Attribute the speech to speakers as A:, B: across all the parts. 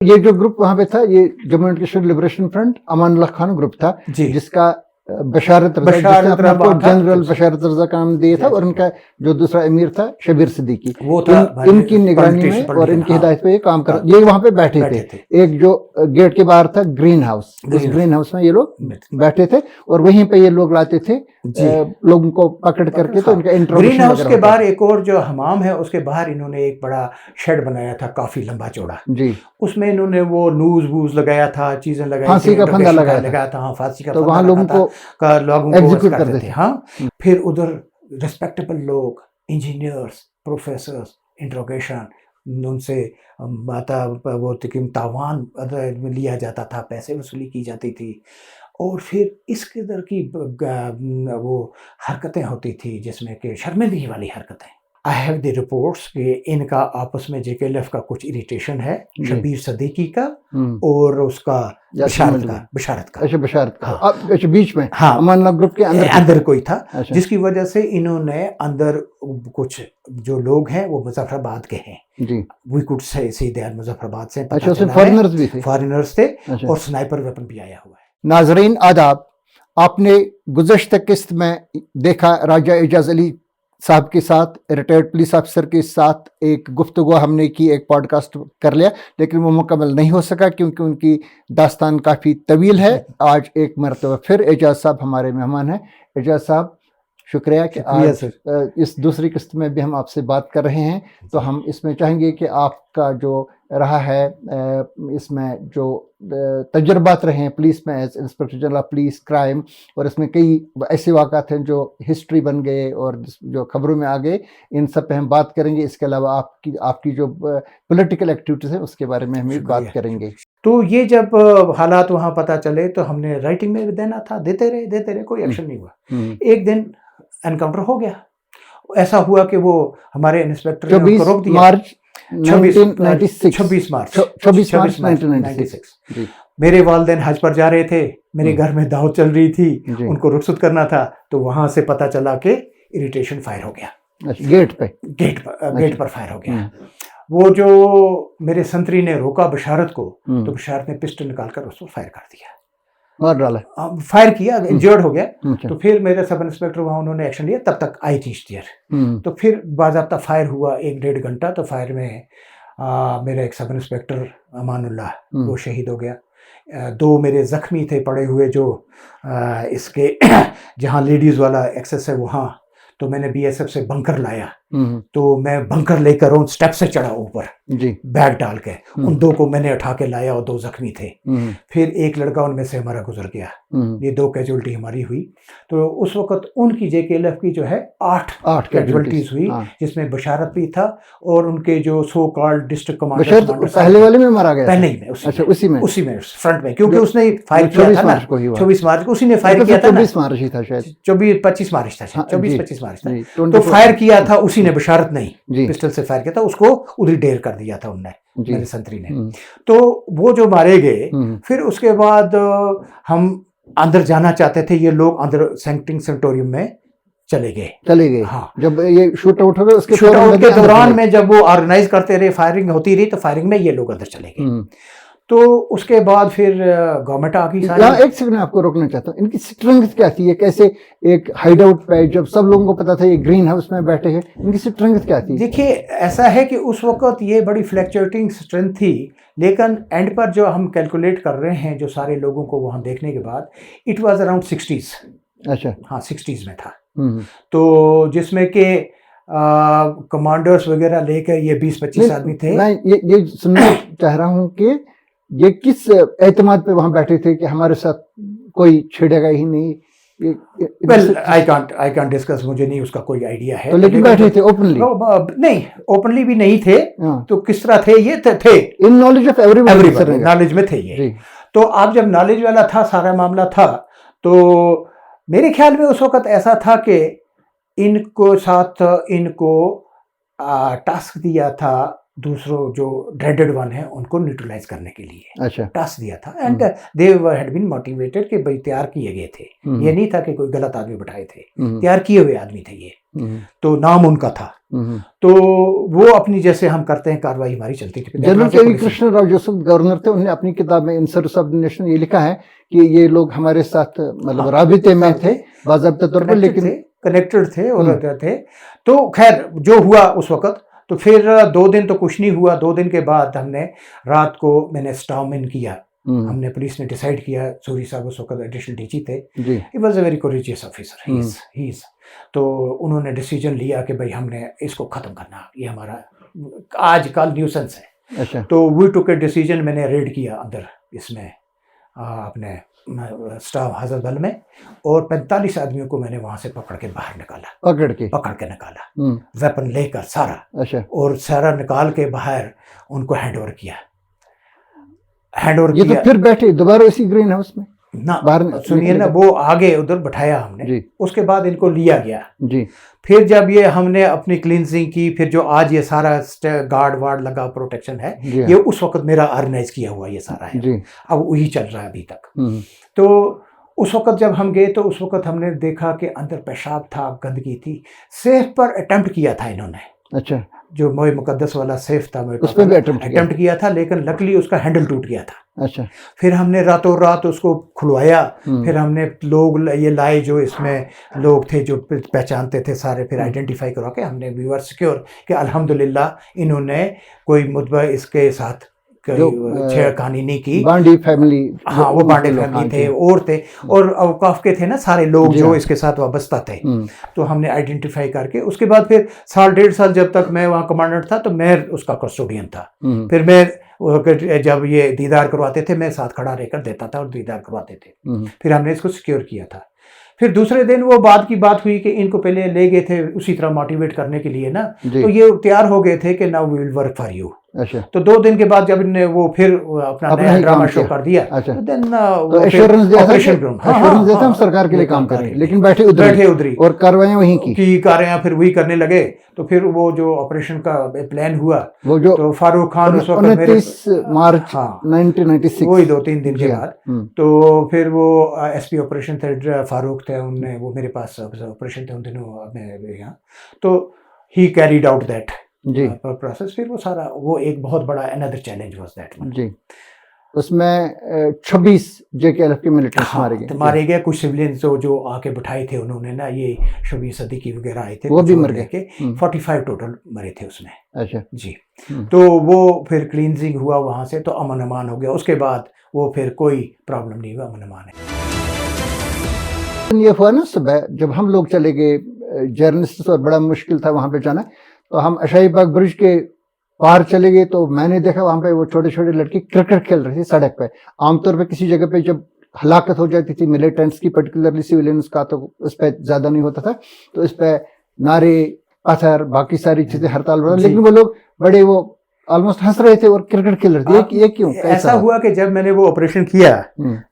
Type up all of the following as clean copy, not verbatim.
A: ये जो ग्रुप वहां पे था, ये Jammu and Kashmir liberation front Amanullah Khan group था, जिसका बशारत रजा जनरल बशारत रजा का नाम दिया था, और इनका जो दूसरा अमीर था शबीर सिद्दीकी, वो था इनकी निगरानी में और इनकी हिदायत पे ये काम कर, ये वहां पे बैठे थे। एक जो गेट के बाहर था ग्रीन हाउस, उस ग्रीन हाउस में ये लोग बैठे थे और वहीं पे ये लोग लाते थे लोगों को पकड़ करके। तो इनका इंट्रोगेशन
B: ग्रीन हाउस के बाहर एक और जो हमाम है उसके बाहर इन्होंने एक बड़ा शेड बनाया था, काफी लंबा चौड़ा जी, उसमें इन्होंने वो नूज वूज लगाया था, चीजें लगाई, फांसी का फंदा लगाया था। हाँ, फांसी का, तो वहां लोगों को एग्जीक्यूट करते थे। हाँ, फिर उधर रिस्पेक्टेबल लोग, इंजीनियर्स, प्रोफेसर्स, इंट्रोगेशन, उनसे वो तावान लिया जाता था, पैसे वसूली की जाती थी, और फिर इस किधर की वो हरकतें होती थी जिसमें कि शर्मिंदगी वाली हरकतें। आई हैव द रिपोर्ट्स कि इनका आपस में जेकेएलएफ का कुछ इरिटेशन है, शबीर सिद्दीकी का और उसका बशारत का।
A: अच्छा, बशारत का। अच्छा, बीच में हाँ अमानुल्लाह ग्रुप के
B: अंदर कोई था। अच्छा। जिसकी वजह से इन्होंने अंदर कुछ जो लोग हैं वो मुजफ्फराबाद के हैं जी, we could say they are Muzaffarabad से।
A: अच्छा, फॉरेनर्स भी थे,
B: फॉरेनर्स थे। अच्छा। और स्नाइपर वेपन भी आया हुआ है।
A: नाजरीन आदाब, आपने गुज़श्ता किस्त में देखा राजा एजाज अली साहब के साथ, रिटायर्ड पुलिस अफसर के साथ एक गुफ्तगू हमने की, एक पॉडकास्ट कर लिया, लेकिन वो मुकम्मल नहीं हो सका क्योंकि उनकी दास्तान काफ़ी तवील है। आज एक मरतबा फिर एजाज साहब हमारे मेहमान हैं। एजाज साहब, शुक्रिया कि आज इस दूसरी किस्त में भी हम आपसे बात कर रहे हैं। तो हम इसमें चाहेंगे कि आपका जो रहा है इसमें जो तजुर्बात रहे हैं पुलिस में, as inspector general of police crime, और इसमें कई ऐसे वाक़ात हैं जो हिस्ट्री बन गए और जो खबरों में आ गए, इन सब पे हम बात करेंगे। इसके अलावा आपकी जो पॉलिटिकल एक्टिविटीज़ हैं उसके बारे में हम बात करेंगे।
B: तो ये जब हालात वहाँ पता चले तो हमने राइटिंग में भी देना था, देते रहे, कोई एक्शन नहीं हुआ। एक दिन एनकाउंटर हो गया। ऐसा हुआ कि वो हमारे इंस्पेक्टर ने उनको रोक दिया। 26 मार्च 1996। मेरे वालिदैन हज पर जा रहे थे, मेरे घर में दावत चल रही थी, उनको रुखसत करना था, तो वहां से पता चला कि इरिटेशन फायर हो गया।
A: गेट
B: पर फायर हो गया। वो जो मेरे संतरी ने रोका बशारत को, तो बशारत ने पिस्टल निकालकर उस पर फायर कर दिया,
A: मार डाला,
B: फायर किया, इंजर्ड हो गया। तो फिर मेरे सब इंस्पेक्टर वहाँ, उन्होंने एक्शन लिया। तब तक आई थी इश्तियार। तो फिर बाज़ाब्ता फायर हुआ 1-1.5 घंटा। तो फायर में मेरा एक सब इंस्पेक्टर अमानुल्लाह वो शहीद हो गया। 2 मेरे ज़ख्मी थे पड़े हुए, जो इसके जहाँ लेडीज़ वाला एक्सेस है वहाँ। तो मैंने बीएसएफ से बंकर लाया, तो मैं बंकर लेकर उन स्टेप से चढ़ा ऊपर बैग डाल के, उन 2 को मैंने उठा के लाया और 2 जख्मी थे। फिर एक लड़का उनमें से हमारा गुजर गया। ये 2 कैजुअलिटी हमारी हुई। तो उस वक्त उनकी जेकेएलएफ की जो है 8 कैजुअलिटीज हुई, जिसमें बशारत भी था और उनके जो सो कॉल्ड डिस्ट्रिक्ट कमांडर
A: पहले वाले में मारा गया।
B: पहले ही में, उसी में फ्रंट में, क्योंकि उसने फायर किया था ना 24 मार्च को, उसी ने फायर किया था।
A: 24 मार्च ही था शायद,
B: 25 मार्च था, 24-25 मार्च था। तो फायर किया था उसी ने, बशारत नहीं, पिस्टल से फायर किया था, उसको उधर ढेर कर दिया था उनने, मेरे संतरी ने। तो वो जो मारे गए, फिर उसके बाद हम अंदर जाना चाहते थे, ये लोग अंदर सैंक्टिंग सेंटोरियम में चले गए।
A: हाँ, जब ये शूट आउट हो गए, उसके
B: शूट आउट के दौरान में जब वो ऑर्गेनाइज करते रहे, फायरिंग होती रही, तो फायरिंग में ये लोग अंदर चले गए। तो उसके बाद फिर गवर्नमेंट आ गई।
A: एक सेकंड आपको रोकना चाहता हूँ, इनकी स्ट्रेंथ क्या थी? ये कैसे एक हाइड आउट पे, जब सब लोगों को पता था ये ग्रीन हाउस में बैठे हैं, इनकी स्ट्रेंथ क्या थी?
B: देखिए, ऐसा है कि उस वक्त ये बड़ी फ्लैक्चुएटिंग स्ट्रेंथ थी, लेकिन एंड पर जो हम कैलकुलेट कर रहे हैं, जो सारे लोगों को वहाँ देखने के बाद, इट वाज अराउंड 60s।
A: अच्छा,
B: हाँ, 60s में था। तो जिसमें के कमांडर्स वगैरह लेकर ये 20-25 आदमी थे।
A: मैं ये सुनना चाह रहा हूँ कि ये किस एतमाद पे वहां बैठे थे कि हमारे साथ कोई छेड़ेगा ही नहीं?
B: वेल, आई कांट डिस्कस, मुझे नहीं उसका कोई आइडिया है।
A: तो लेकिन बैठे थे ओपनली?
B: नहीं, ओपनली भी नहीं थे। तो किस तरह थे? ये थे
A: in knowledge of everybody,
B: knowledge में थे ये। तो आप जब नॉलेज वाला था सारा मामला था, तो मेरे ख्याल में उस वक्त ऐसा था कि इनको टास्क दिया था, दूसरों जो ड्रेडेड वन है उनको न्यूट्रलाइज करने के लिए।
A: अच्छा,
B: टास्क दिया था। And they had been motivated कि भाई तैयार किए गए थे, ये नहीं था कि कोई गलत आदमी बैठाए थे, तैयार किए हुए आदमी थे ये। तो नाम उनका था। तो वो अपनी जैसे हम करते हैं कार्रवाई हमारी चलती थी।
A: जनरल के कृष्ण राव जोसेफ गवर्नर थे, उन्होंने अपनी किताब में इन सबऑर्डिनेशन ये लिखा है कि ये लोग हमारे साथ मतलब राबिते में थे बाज़ाब्ता तौर पर, लेकिन
B: कनेक्टेड थे और थे। तो खैर जो हुआ उस वक्त, तो फिर 2 दिन तो कुछ नहीं हुआ। 2 दिन के बाद हमने रात को मैंने स्टॉर्म किया। हमने पुलिस ने डिसाइड किया, सूरी साहब उस वक्त एडिशनल डीजी थे, he was a very courageous officer, he is. तो उन्होंने डिसीजन लिया कि भाई हमने इसको खत्म करना, ये हमारा आजकल न्यूसेंस है।
A: अच्छा।
B: तो वी टुक ए डिसीजन, मैंने रेड किया अंदर इसमें अपने स्टाफ हजरतबल में, और 45 आदमियों को मैंने वहां से पकड़ के बाहर निकाला, पकड़ के निकाला, वेपन लेकर सारा।
A: अच्छा।
B: और सारा निकाल के बाहर उनको हैंड ओवर किया।
A: ये तो फिर बैठे दोबारा इसी ग्रीन हाउस में
B: ना, सुनिए ना, वो आगे उधर बैठाया हमने, उसके बाद इनको लिया गया जी। फिर जब ये हमने अपनी क्लींजिंग की, फिर जो आज ये सारा गार्ड वार्ड लगा, प्रोटेक्शन है, ये उस वक्त मेरा ऑर्गेनाइज किया हुआ ये सारा है जी। अब वही चल रहा है अभी तक। तो उस वक्त जब हम गए तो उस वक्त हमने देखा कि अंदर पेशाब था, गंदगी थी। सेफ पर अटेम्प्ट किया था इन्होंने। अच्छा। जो मोए मुकद्दस वाला सेफ था, उस पर भी अटेम्प्ट किया था, लेकिन लकली उसका हैंडल टूट गया था। अच्छा। फिर हमने रातों रात उसको खुलवाया। फिर हमने लोग ये लाए जो इसमें लोग थे जो पहचानते थे सारे, फिर आइडेंटिफाई करवा के हमने वी वर सिक्योर कि अल्हम्दुलिल्लाह इन्होंने कोई मुतबा इसके साथ छेड़खानी नहीं की। बांडी फैमिली, हाँ वो बांडी फैमिली थे और थे, और औकाफ के थे ना सारे लोग जो इसके साथ वाबस्ता थे। तो हमने आइडेंटिफाई करके उसके बाद फिर 1.5 साल जब तक मैं वहाँ कमांडेंट था, तो मैं उसका कस्टोडियन था। फिर मैं जब ये दीदार करवाते थे, मैं साथ खड़ा रहकर देता था और दीदार करवाते थे। फिर हमने इसको सिक्योर किया था। फिर दूसरे दिन वो बात की बात हुई कि इनको पहले ले गए थे उसी तरह मोटिवेट करने के लिए ना, तो ये तैयार हो गए थे कि now we will work for you. अच्छा। तो 2 दिन के बाद जब इन्हें वो फिर अपना नया ड्रामा शो कर दिया, अच्छा। तो देन एश्योरेंस दिया था हम सरकार के लिए काम करें, लेकिन बैठे उधरी और कार्रवाई वहीं की कार्रवाई फिर वही करने लगे। तो फिर वो जो ऑपरेशन का प्लान हुआ, वो जो तो फारूक खान उस वक्त 29 मार्च 1996, वही 2-3 दिन के बाद, तो फिर वो एसपी ऑपरेशन थे, फारूक थे, उनने वो मेरे पास ऑपरेशन थे उन दिनों यहाँ, तो ही कैरीड आउट दैट जी प्रोसेस। फिर वो सारा वो एक बहुत बड़ा अनदर चैलेंज वाज दैट जी। उसमें 26 जेकेएलएफ के मिलिटेंट्स मारे गए। कुछ सिविलियंस जो आके बिठाए थे उन्होंने ना, ये 26 सदीकी वगैरह आए थे, वो भी मर गए। 45 टोटल मरे थे उसमें। अच्छा जी। तो वो फिर क्लींजिंग हुआ वहां से, तो अमन अमान हो गया। उसके बाद वो फिर कोई प्रॉब्लम नहीं हुआ, अमन अमान है। ये हुआ ना सुबह जब हम लोग चले गए, जर्नलिस्ट और बड़ा मुश्किल था वहां पे जाना, तो हम अशाई बाग ब्रिज के पार चले गए, तो मैंने देखा वहां पे वो छोटे छोटे लड़के क्रिकेट खेल रहे थे सड़क पे। आमतौर पे किसी जगह पे जब हलाकत हो जाती थी मिलिटेंट्स की, पर्टिकुलरली सिविलियंस का, तो उस पर ज्यादा नहीं होता था, तो इस पे नारे, पत्थर, बाकी सारी चीजें हड़ताल बना, लेकिन वो लोग बड़े वो ऑलमोस्ट हंस रहे थे और क्रिकेट खेल रहे थे। ये क्यों ऐसा हुआ कि जब मैंने वो ऑपरेशन किया,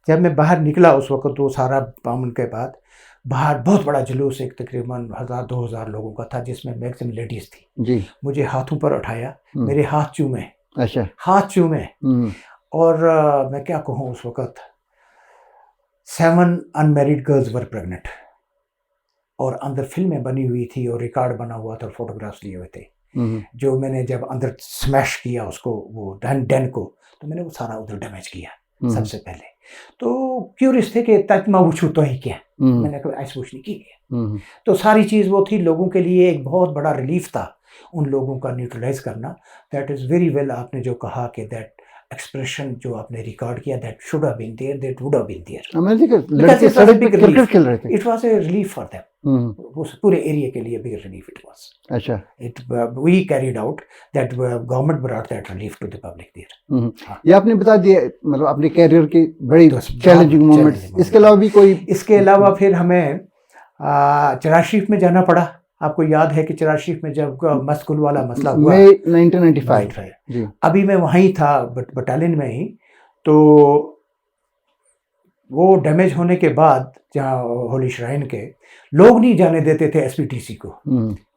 B: जब मैं बाहर निकला उस वक्त, तो सारा पावन के बाद बाहर बहुत बड़ा जुलूस, एक तकरीबन 1000-2000 लोगों का था, जिसमें मैक्सिमम लेडीज थी जी। मुझे हाथों पर उठाया, मेरे हाथ चूमे। अच्छा। हाथ चूमे। और मैं क्या कहूँ, उस वक्त 7 अनमैरिड गर्ल्स वर प्रेग्नेंट, और अंदर फिल्में बनी हुई थी और रिकॉर्ड बना हुआ था और फोटोग्राफ्स लिए हुए थे। जो मैंने जब अंदर स्मैश किया उसको, वो डेन को, तो मैंने वो सारा उधर डैमेज किया सबसे पहले। तो क्यूरियस थे कि तत्मा वो तो ही क्या, मैंने कोई ऐसा कुछ नहीं किया। तो सारी चीज़ वो थी, लोगों के लिए एक बहुत बड़ा रिलीफ था उन लोगों का न्यूट्रलाइज करना। दैट इज़ वेरी वेल, आपने जो कहा कि दैट एक्सप्रेशन जो आपने रिकॉर्ड किया, that should have been there, that would have been there. लड़के सड़क पे क्रिकेट खेल रहे थे। It was a relief for them, उस पूरे एरिया के लिए बिग रिलीफ इट वाज। अच्छा। It we carried out that, government brought that relief to the public there. ये आपने बता दिया, मतलब अपने कैरियर की बड़ी चैलेंजिंग मोमेंट्स। इसके अलावा भी कोई? इसके अलावा फिर हमें चराग शरीफ में जाना पड़ा। आपको याद है कि चराग शरीफ में जब मस्कुल वाला मसला हुआ, मई 1995 जी। अभी मैं वहीं था बटालियन में ही, तो वो डैमेज होने के बाद जहाँ होली श्राइन के लोग नहीं जाने देते थे एसपीटीसी को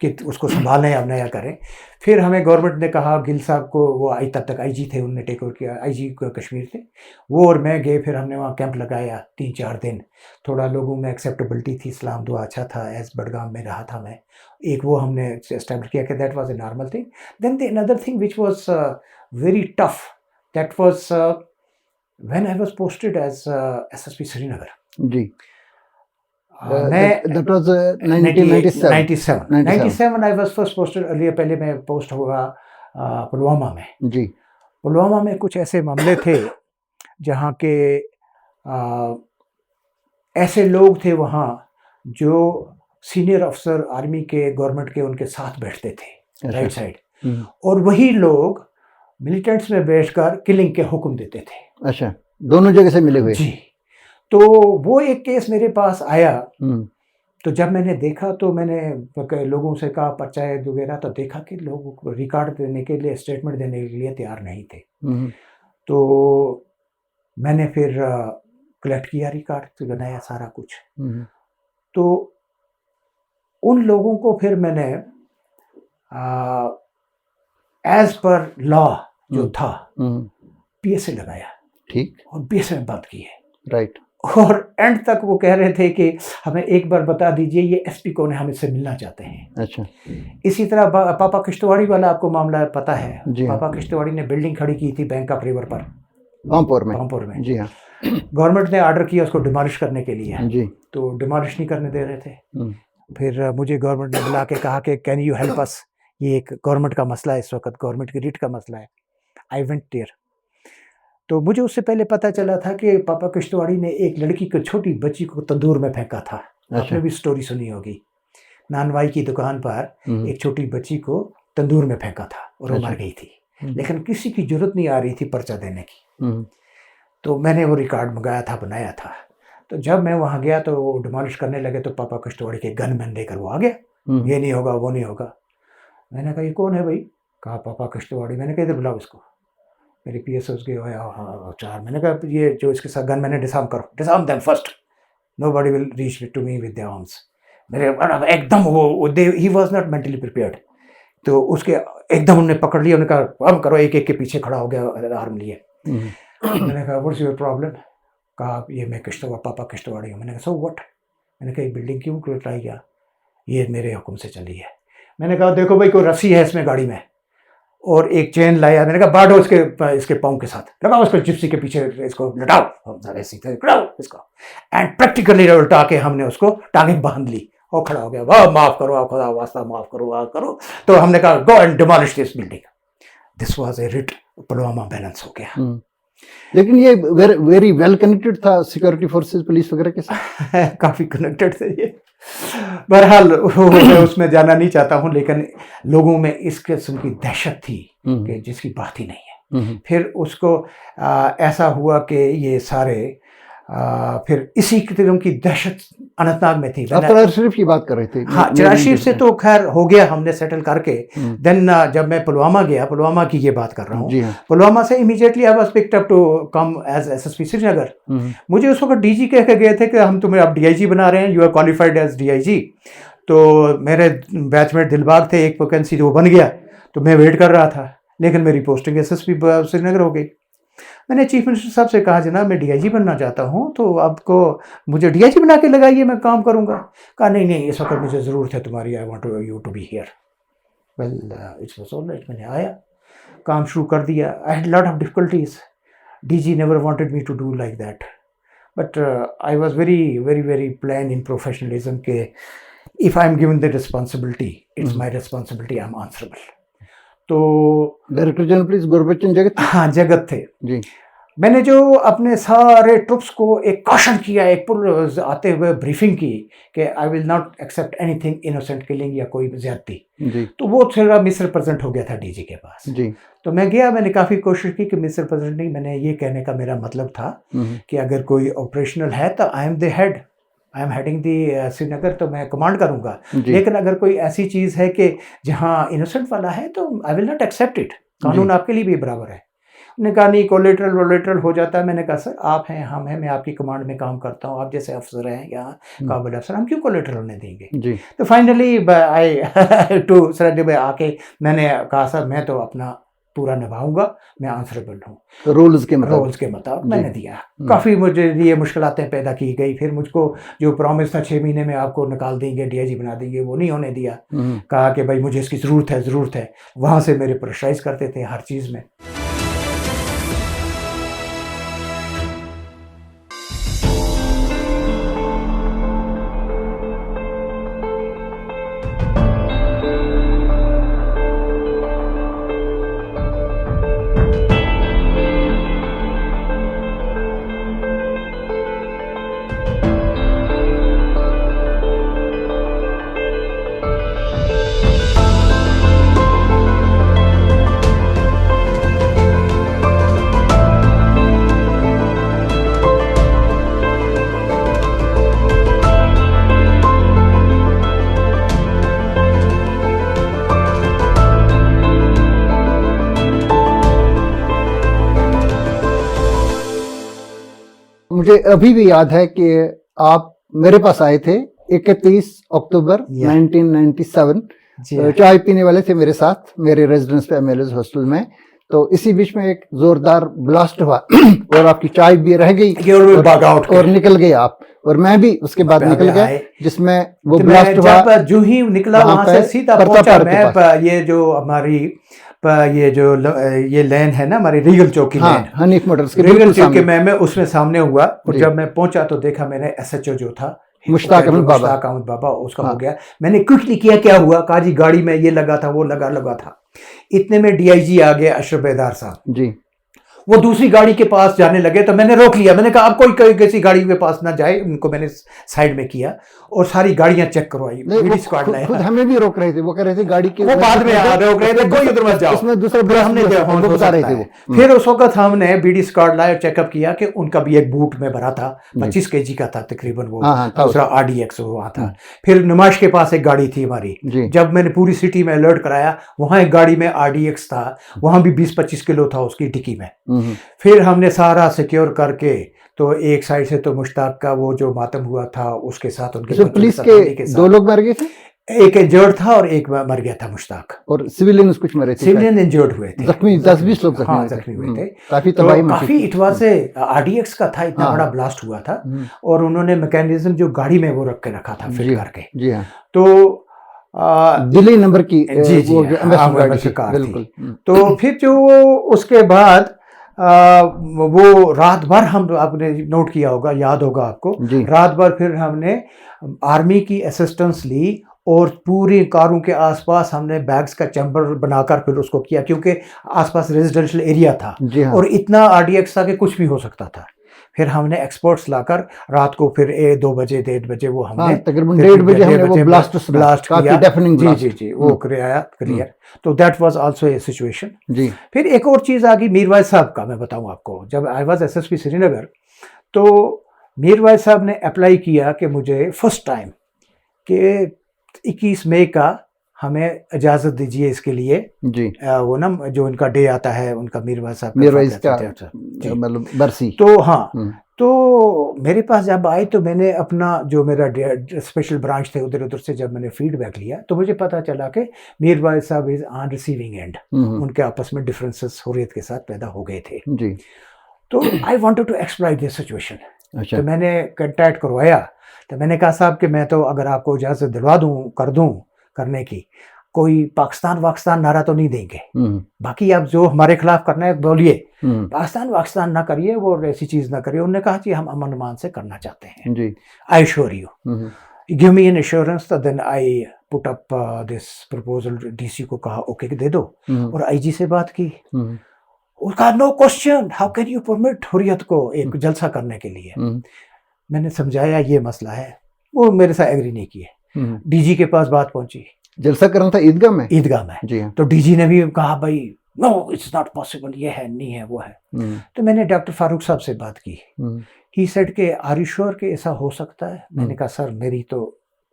B: कि उसको संभालें या नया करें। फिर हमें गवर्नमेंट ने कहा, गिल साहब को, वो आई तब तक आईजी थे, उनने टेक ओवर किया, आईजी कश्मीर थे, वो और मैं गए। फिर हमने वहाँ कैंप लगाया 3-4 दिन। थोड़ा लोगों में एक्सेप्टेबिलिटी थी, इस्लाम दुआ अच्छा था, एज बडगाम में रहा था मैं। एक वो हमने एस्टेब्लिश किया कि that was a normal thing. Then the another thing which was very tough, that was when I was posted as SSP Srinagar.
A: जी,
B: मैं
A: that was 1997
B: 97 I was first posted. Earlier पहले मैं पोस्ट हुआ पुलवामा में।
A: जी।
B: पुलवामा में कुछ ऐसे मामले थे जहाँ के ऐसे लोग थे वहाँ जो सीनियर अफसर आर्मी के, गवर्नमेंट के, उनके साथ बैठते थे राइट साइड, और वही लोग मिलिटेंट्स में बैठकर किलिंग के हुक्म देते थे।
A: अच्छा, दोनों जगह से मिले हुए।
B: जी। तो वो एक केस मेरे पास आया। तो जब मैंने देखा तो मैंने लोगों से कहा पंचायत वगैरह, तो देखा कि लोग रिकॉर्ड देने के लिए, स्टेटमेंट देने के लिए तैयार नहीं थे। तो मैंने फिर कलेक्ट किया रिकॉर्ड, बनाया सारा कुछ। तो उन लोगों को फिर मैंने एज पर लॉ जो था पीएसए लगाया। ठीक। और पीएसए में बात की है। राइट। और एंड तक वो कह रहे थे कि हमें एक बार बता दीजिए ये एसपी कौन है, हम इससे मिलना चाहते हैं। अच्छा। इसी तरह पापा किश्तवाड़ी वाला आपको मामला पता है। पापा किश्तवाड़ी ने बिल्डिंग खड़ी की थी बैंक ऑफ रिवर पर, पामपुर में। जी हाँ। गवर्नमेंट ने ऑर्डर किया उसको डिमोलिश करने के लिए। जी। तो डिमोलिश नहीं करने दे रहे थे। फिर मुझे गवर्नमेंट ने बुला के कहा कि कैन यू हेल्प अस, ये एक गवर्नमेंट का मसला है, इस वक्त गवर्नमेंट की रिट का मसला है। I went there. तो मुझे उससे पहले पता चला था कि पापा किश्तवाड़ी ने एक लड़की को, छोटी बच्ची को तंदूर में फेंका था। आपने भी स्टोरी सुनी होगी। नानवाई की दुकान पर एक छोटी बच्ची को तंदूर में फेंका था और वो मर गई थी, लेकिन किसी की जरूरत नहीं आ रही थी पर्चा देने की। तो मैंने वो रिकॉर्ड मंगाया था, बनाया था। तो जब मैं वहाँ गया तो वो डिमोलिश करने लगे, तो पापा किश्तवाड़ी के गनमैन लेकर वो आ गया। ये नहीं होगा, वो नहीं होगा। मैंने कहा ये कौन है भाई? कहा पापा किश्तवाड़ी। मैंने कहा इधर बुलाओ इसको। मेरे पीएस उसके चार। मैंने कहा ये जो इसके साथ गन, मैंने डिसआर्म करो, disarm them first, nobody will reach to me with their arms. मेरे एकदम वो he was not mentally prepared. तो उसके एकदम उन्होंने पकड़ लिया, उन्होंने कहा अब करो, एक एक के पीछे खड़ा हो गया आर्म लिए। मैंने कहा व्हाट्स योर प्रॉब्लम? कहा ये मैं पापा किश्तवाड़ी हूँ। मैंने कहा सो व्हाट? मैंने कहा ये बिल्डिंग क्यों ट्राई किया? ये मेरे हुक्म से चली है। मैंने कहा देखो भाई, कोई रस्सी है इसमें गाड़ी में, और एक चेन लाया। मैंने कहा बांटो इसके पाँव के साथ, लगाओ इसको जिप्सी के पीछे, इसको लटाओ, इसको। एंड प्रैक्टिकली उल्टा के हमने उसको टांगे बांध ली और खड़ा हो गया। वाह माफ करो, आप खुदा वास्ता माफ करो, वाह करो। तो हमने कहा go and demolish this building. This was a writ. Pulwama balance हो गया।
A: लेकिन ये वेरी वेल कनेक्टेड था सिक्योरिटी फोर्सेस, पुलिस वगैरह के साथ।
B: काफी कनेक्टेड थे ये। बहरहाल मैं उसमें जाना नहीं चाहता हूँ, लेकिन लोगों में इस किस्म की दहशत थी कि जिसकी बात ही नहीं है। फिर उसको ऐसा हुआ कि ये सारे फिर इसी किस्म की दहशत अनंतनाग में थी।
A: आप चरार शरीफ की बात कर रहे थे।
B: हाँ, चरार शरीफ से तो खैर हो गया, हमने सेटल करके। देन जब मैं पुलवामा गया, पुलवामा की ये बात कर रहा हूँ। पुलवामा से immediately I was picked up to come as SSP Srinagar. मुझे उस वक्त डीजी कह के गए थे कि हम तुम्हें अब डीआईजी बना रहे हैं, you are qualified as DIG. तो मेरे बैचमेट दिलबाग थे, एक वैकेंसी वो बन गया, तो मैं वेट कर रहा था, लेकिन मेरी पोस्टिंग एसएसपी श्रीनगर हो गई। मैंने चीफ मिनिस्टर साहब से कहा जनाब मैं डीआईजी बनना चाहता हूँ, तो आपको मुझे डीआईजी बना के लगाइए, मैं काम करूँगा। कहा नहीं इस वक्त मुझे ज़रूरत है तुम्हारी, I want you to be here. Well it's was all right. मैंने आया, काम शुरू कर दिया। I had lot of difficulties. DG never wanted me to do like that, but I was very very very plan in professionalism के if I am given the responsibility, it's my responsibility, I am answerable. तो
A: director general police Gurbachan Jagat,
B: हाँ जगत थे
A: जी।
B: मैंने जो अपने सारे troops को एक कॉशन किया, एक पुल आते हुए ब्रीफिंग की कि I will not accept anything innocent killing या कोई ज्यादती। तो वो थोड़ा मिसरिप्रेजेंट हो गया था डीजी के पास। जी। तो मैं गया, मैंने काफ़ी कोशिश की कि मिसरिप्रेजेंट नहीं, मैंने ये कहने का मेरा मतलब था कि अगर कोई ऑपरेशनल है तो I am the head, I am heading the Srinagar, तो मैं कमांड करूंगा। लेकिन अगर कोई ऐसी चीज़ है कि जहां इनोसेंट वाला है तो I will not accept it. कानून आपके लिए भी बराबर है। उन्होंने कहा नहीं, कोलेटरल वोलेटरल हो जाता है। मैंने कहा सर आप हैं, हम हैं, मैं आपकी कमांड में काम करता हूँ, आप जैसे अफसर हैं यहाँ काबिल अफसर, हम क्यों कोलेटरल होने देंगे
A: जी।
B: तो फाइनली आई टू सरेंडर में आके मैंने कहा सर मैं तो अपना पूरा निभाऊंगा, मैं आंसरेबल हूँ
A: रूल्स के मुताबिक
B: मैंने दिया। काफ़ी मुझे ये मुश्किलातें पैदा की गई। फिर मुझको जो प्रॉमिस था 6 महीने में आपको निकाल देंगे, डीआईजी बना देंगे, वो नहीं होने दिया। कहा कि भाई मुझे इसकी ज़रूरत है। वहाँ से मेरे प्रेशराइज करते थे हर चीज़ में।
A: मुझे अभी भी याद है कि आप मेरे पास आए थे 31 अक्टूबर 1997। चाय पीने वाले थे मेरे साथ मेरे रेजिडेंस पे एमएलएस हॉस्टल में। तो इसी बीच में एक जोरदार ब्लास्ट हुआ और आपकी चाय भी रह गई और निकल गए आप, और मैं भी उसके बाद निकल गया, जिसमें वो ब्लास्ट हुआ।
B: जो ही निकला वहां से सीधा पहुंचा मैं ये जो हमारी ये लेन है ना हमारी रीगल चौकी लेन,
A: हनीफ मोटर्स
B: रीगल चौकी में उसमें सामने हुआ। और जब मैं पहुंचा तो देखा मैंने एसएचओ जो था
A: मुश्ताक अहमद
B: बाबा उसका हो गया। मैंने क्विकली किया क्या हुआ, कहा जी गाड़ी में ये लगा था वो लगा था। इतने में डीआईजी आ गए अशरफ बेदार साहब जी। वो दूसरी गाड़ी के पास जाने लगे तो मैंने रोक लिया। मैंने कहा आप कोई किसी गाड़ी के पास ना जाए। उनको मैंने साइड में किया और सारी गाड़ियां चेक करवाई। बीडी स्क्वाड लाया,
A: खुद हमें भी रोक रहे थे, वो कह रहे थे गाड़ी के
B: वो बाद में रोक रहे थे, कोई उधर मत जाओ,
A: उसमें दूसरा
B: हमने बता रहे थे वो। फिर उस वक्त हमने बीडी स्क्वाड लाया, चेकअप किया कि उनका भी एक बूट में भरा था 25 kg का था तकरीबन, वो दूसरा RDX वहाँ था। फिर नुमाइश के पास एक गाड़ी थी हमारी, जब मैंने पूरी सिटी में अलर्ट कराया वहां एक गाड़ी में RDX था, वहां भी 20-25 किलो था उसकी डिक्की में। फिर हमने सारा सिक्योर करके तो एक साइड से तो मुश्ताक का वो जो मातम हुआ था उसके साथ उनके
A: पुलिस के 2 लोग मर गए थे,
B: एक इंजर्ड था और एक मर गया था मुश्ताक,
A: और सिविलियन कुछ मरे थे,
B: सिविलियन इंजर्ड हुए थे,
A: जख्मी 10-20 लोग
B: जख्मी हुए थे।
A: काफी
B: तबाही काफी इटवा से RDX का था, इतना बड़ा ब्लास्ट हुआ था और उन्होंने मैकेनिज्म जो गाड़ी में वो रखा था फिट करके।
A: जी हाँ,
B: तो
A: दिल्ली नंबर की
B: कार थी। तो फिर जो उसके बाद वो रात भर हम, आपने नोट किया होगा, याद होगा आपको, रात भर फिर हमने आर्मी की असिस्टेंस ली और पूरी कारों के आसपास हमने बैग्स का चैम्बर बनाकर फिर उसको किया, क्योंकि आसपास रेजिडेंशियल एरिया था और इतना RDX था कि कुछ भी हो सकता था। फिर हमने एक्सपर्ट्स लाकर रात को फिर 2 बजे 1:30 बजे वो हमने
A: तकरीबन 1:30 बजे हमने वो ब्लास्ट
B: किया। जी वो क्लियर। तो that was also a situation जी। फिर एक और चीज़ आ गई मीरवाइज साहब का, मैं बताऊं आपको। जब आई वाज SSP श्रीनगर तो मीरवाइज साहब ने अप्लाई किया कि मुझे फर्स्ट टाइम कि 21 मई का हमें इजाज़त दीजिए इसके लिए जी। वो ना जो इनका डे आता है उनका, मीरवाइज साहब का
A: मतलब बरसी।
B: तो हाँ, तो मेरे पास जब आए तो मैंने अपना जो मेरा स्पेशल ब्रांच थे उधर से जब मैंने फीडबैक लिया तो मुझे पता चला कि मीरवाइज साहब इज ऑन रिसीविंग एंड। उनके आपस में डिफरेंसेस हुर्रियत के साथ पैदा हो गए थे जी। तो I wanted to exploit this situation. तो मैंने कांटेक्ट करवाया, तो मैंने कहा साहब कि मैं तो अगर आपको इजाज़त दिलवा दूँ करने की, कोई पाकिस्तान नारा तो नहीं देंगे, बाकी आप जो हमारे खिलाफ करना है बोलिए, पाकिस्तान ना करिए, वो ऐसी चीज ना करिए। उन्होंने कहा जी हम अमन अमान से करना चाहते हैं जी, I sure you give me an assurance. तो then I put up this proposal, DC को कहा ओके दे दो, और IG से बात की। उसका no question, how can you permit Hurriyat को एक जलसा करने के लिए। मैंने समझाया ये मसला है, वो मेरे साथ एग्री नहीं किए। DG के पास बात पहुंची,
A: जलसा करना था ईदगाह में
B: जी हाँ। तो DG ने भी कहा भाई नो इट्स नॉट पॉसिबल, ये है नहीं है वो है। तो मैंने डॉक्टर फारूक साहब से बात की। ही सेड के आर यू श्योर कि ऐसा हो सकता है। मैंने कहा सर मेरी तो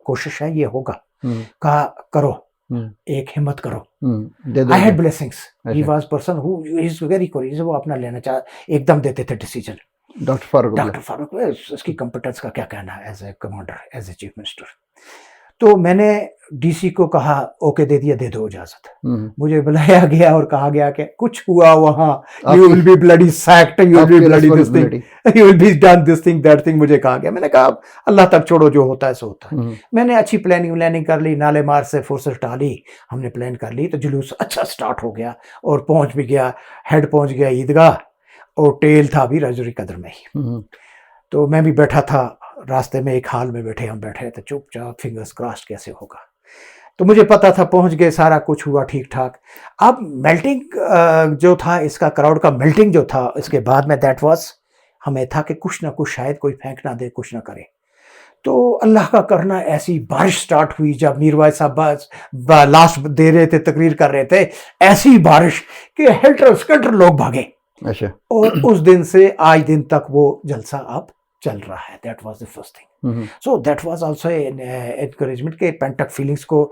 B: कोशिश है ये होगा। कहा करो, एक हिम्मत करो।
A: दे दो।
B: I had blessings. ही
A: अच्छा।
B: Was person who is very courageous, वो अपना लेना चाह एकदम देते थे decision.
A: Doctor Farooq Abdullah.
B: Doctor Farooq उसकी कंपिटेंस का क्या कहना है as a commander, as a chief minister. तो मैंने डीसी को कहा ओके दे दिया, दे दो इजाजत। मुझे बुलाया गया और कहा गया कि कुछ हुआ वहां, you will be bloody sacked, you will be bloody this thing, you will be done this thing that thing. मुझे कहा गया, मैंने कहा अल्लाह तक छोड़ो, जो होता है सो होता है। मैंने अच्छी प्लानिंग कर ली, नाले मार से फोर्सेस डाली, हमने प्लान कर ली, तो जुलूस अच्छा स्टार्ट हो गया और पहुंच भी गया, हेड पहुंच गया ईदगाह, और टेल था अभी रजौरी कदर में ही। तो मैं भी बैठा था रास्ते में, एक हाल में बैठे, हम बैठे थे चुपचाप, फिंगर्स क्रॉस्ड कैसे होगा। तो मुझे पता था पहुंच गए, सारा कुछ हुआ ठीक ठाक। अब मेल्टिंग जो था, इसका क्राउड का मेल्टिंग जो था, इसके बाद में दैट वाज, हमें था कि कुछ ना कुछ शायद कोई फेंक ना दे, कुछ ना करे। तो अल्लाह का करना, ऐसी बारिश स्टार्ट हुई जब मीरवाइज साहब लास्ट दे रहे थे, तकरीर कर रहे थे, ऐसी बारिश कि हेल्टर स्कल्टर लोग भागे।
A: अच्छा।
B: और उस दिन से आज दिन तक वो जलसा अब चल रहा है। That was the first thing. So that was also encouragement के पेंटक फीलिंग्स को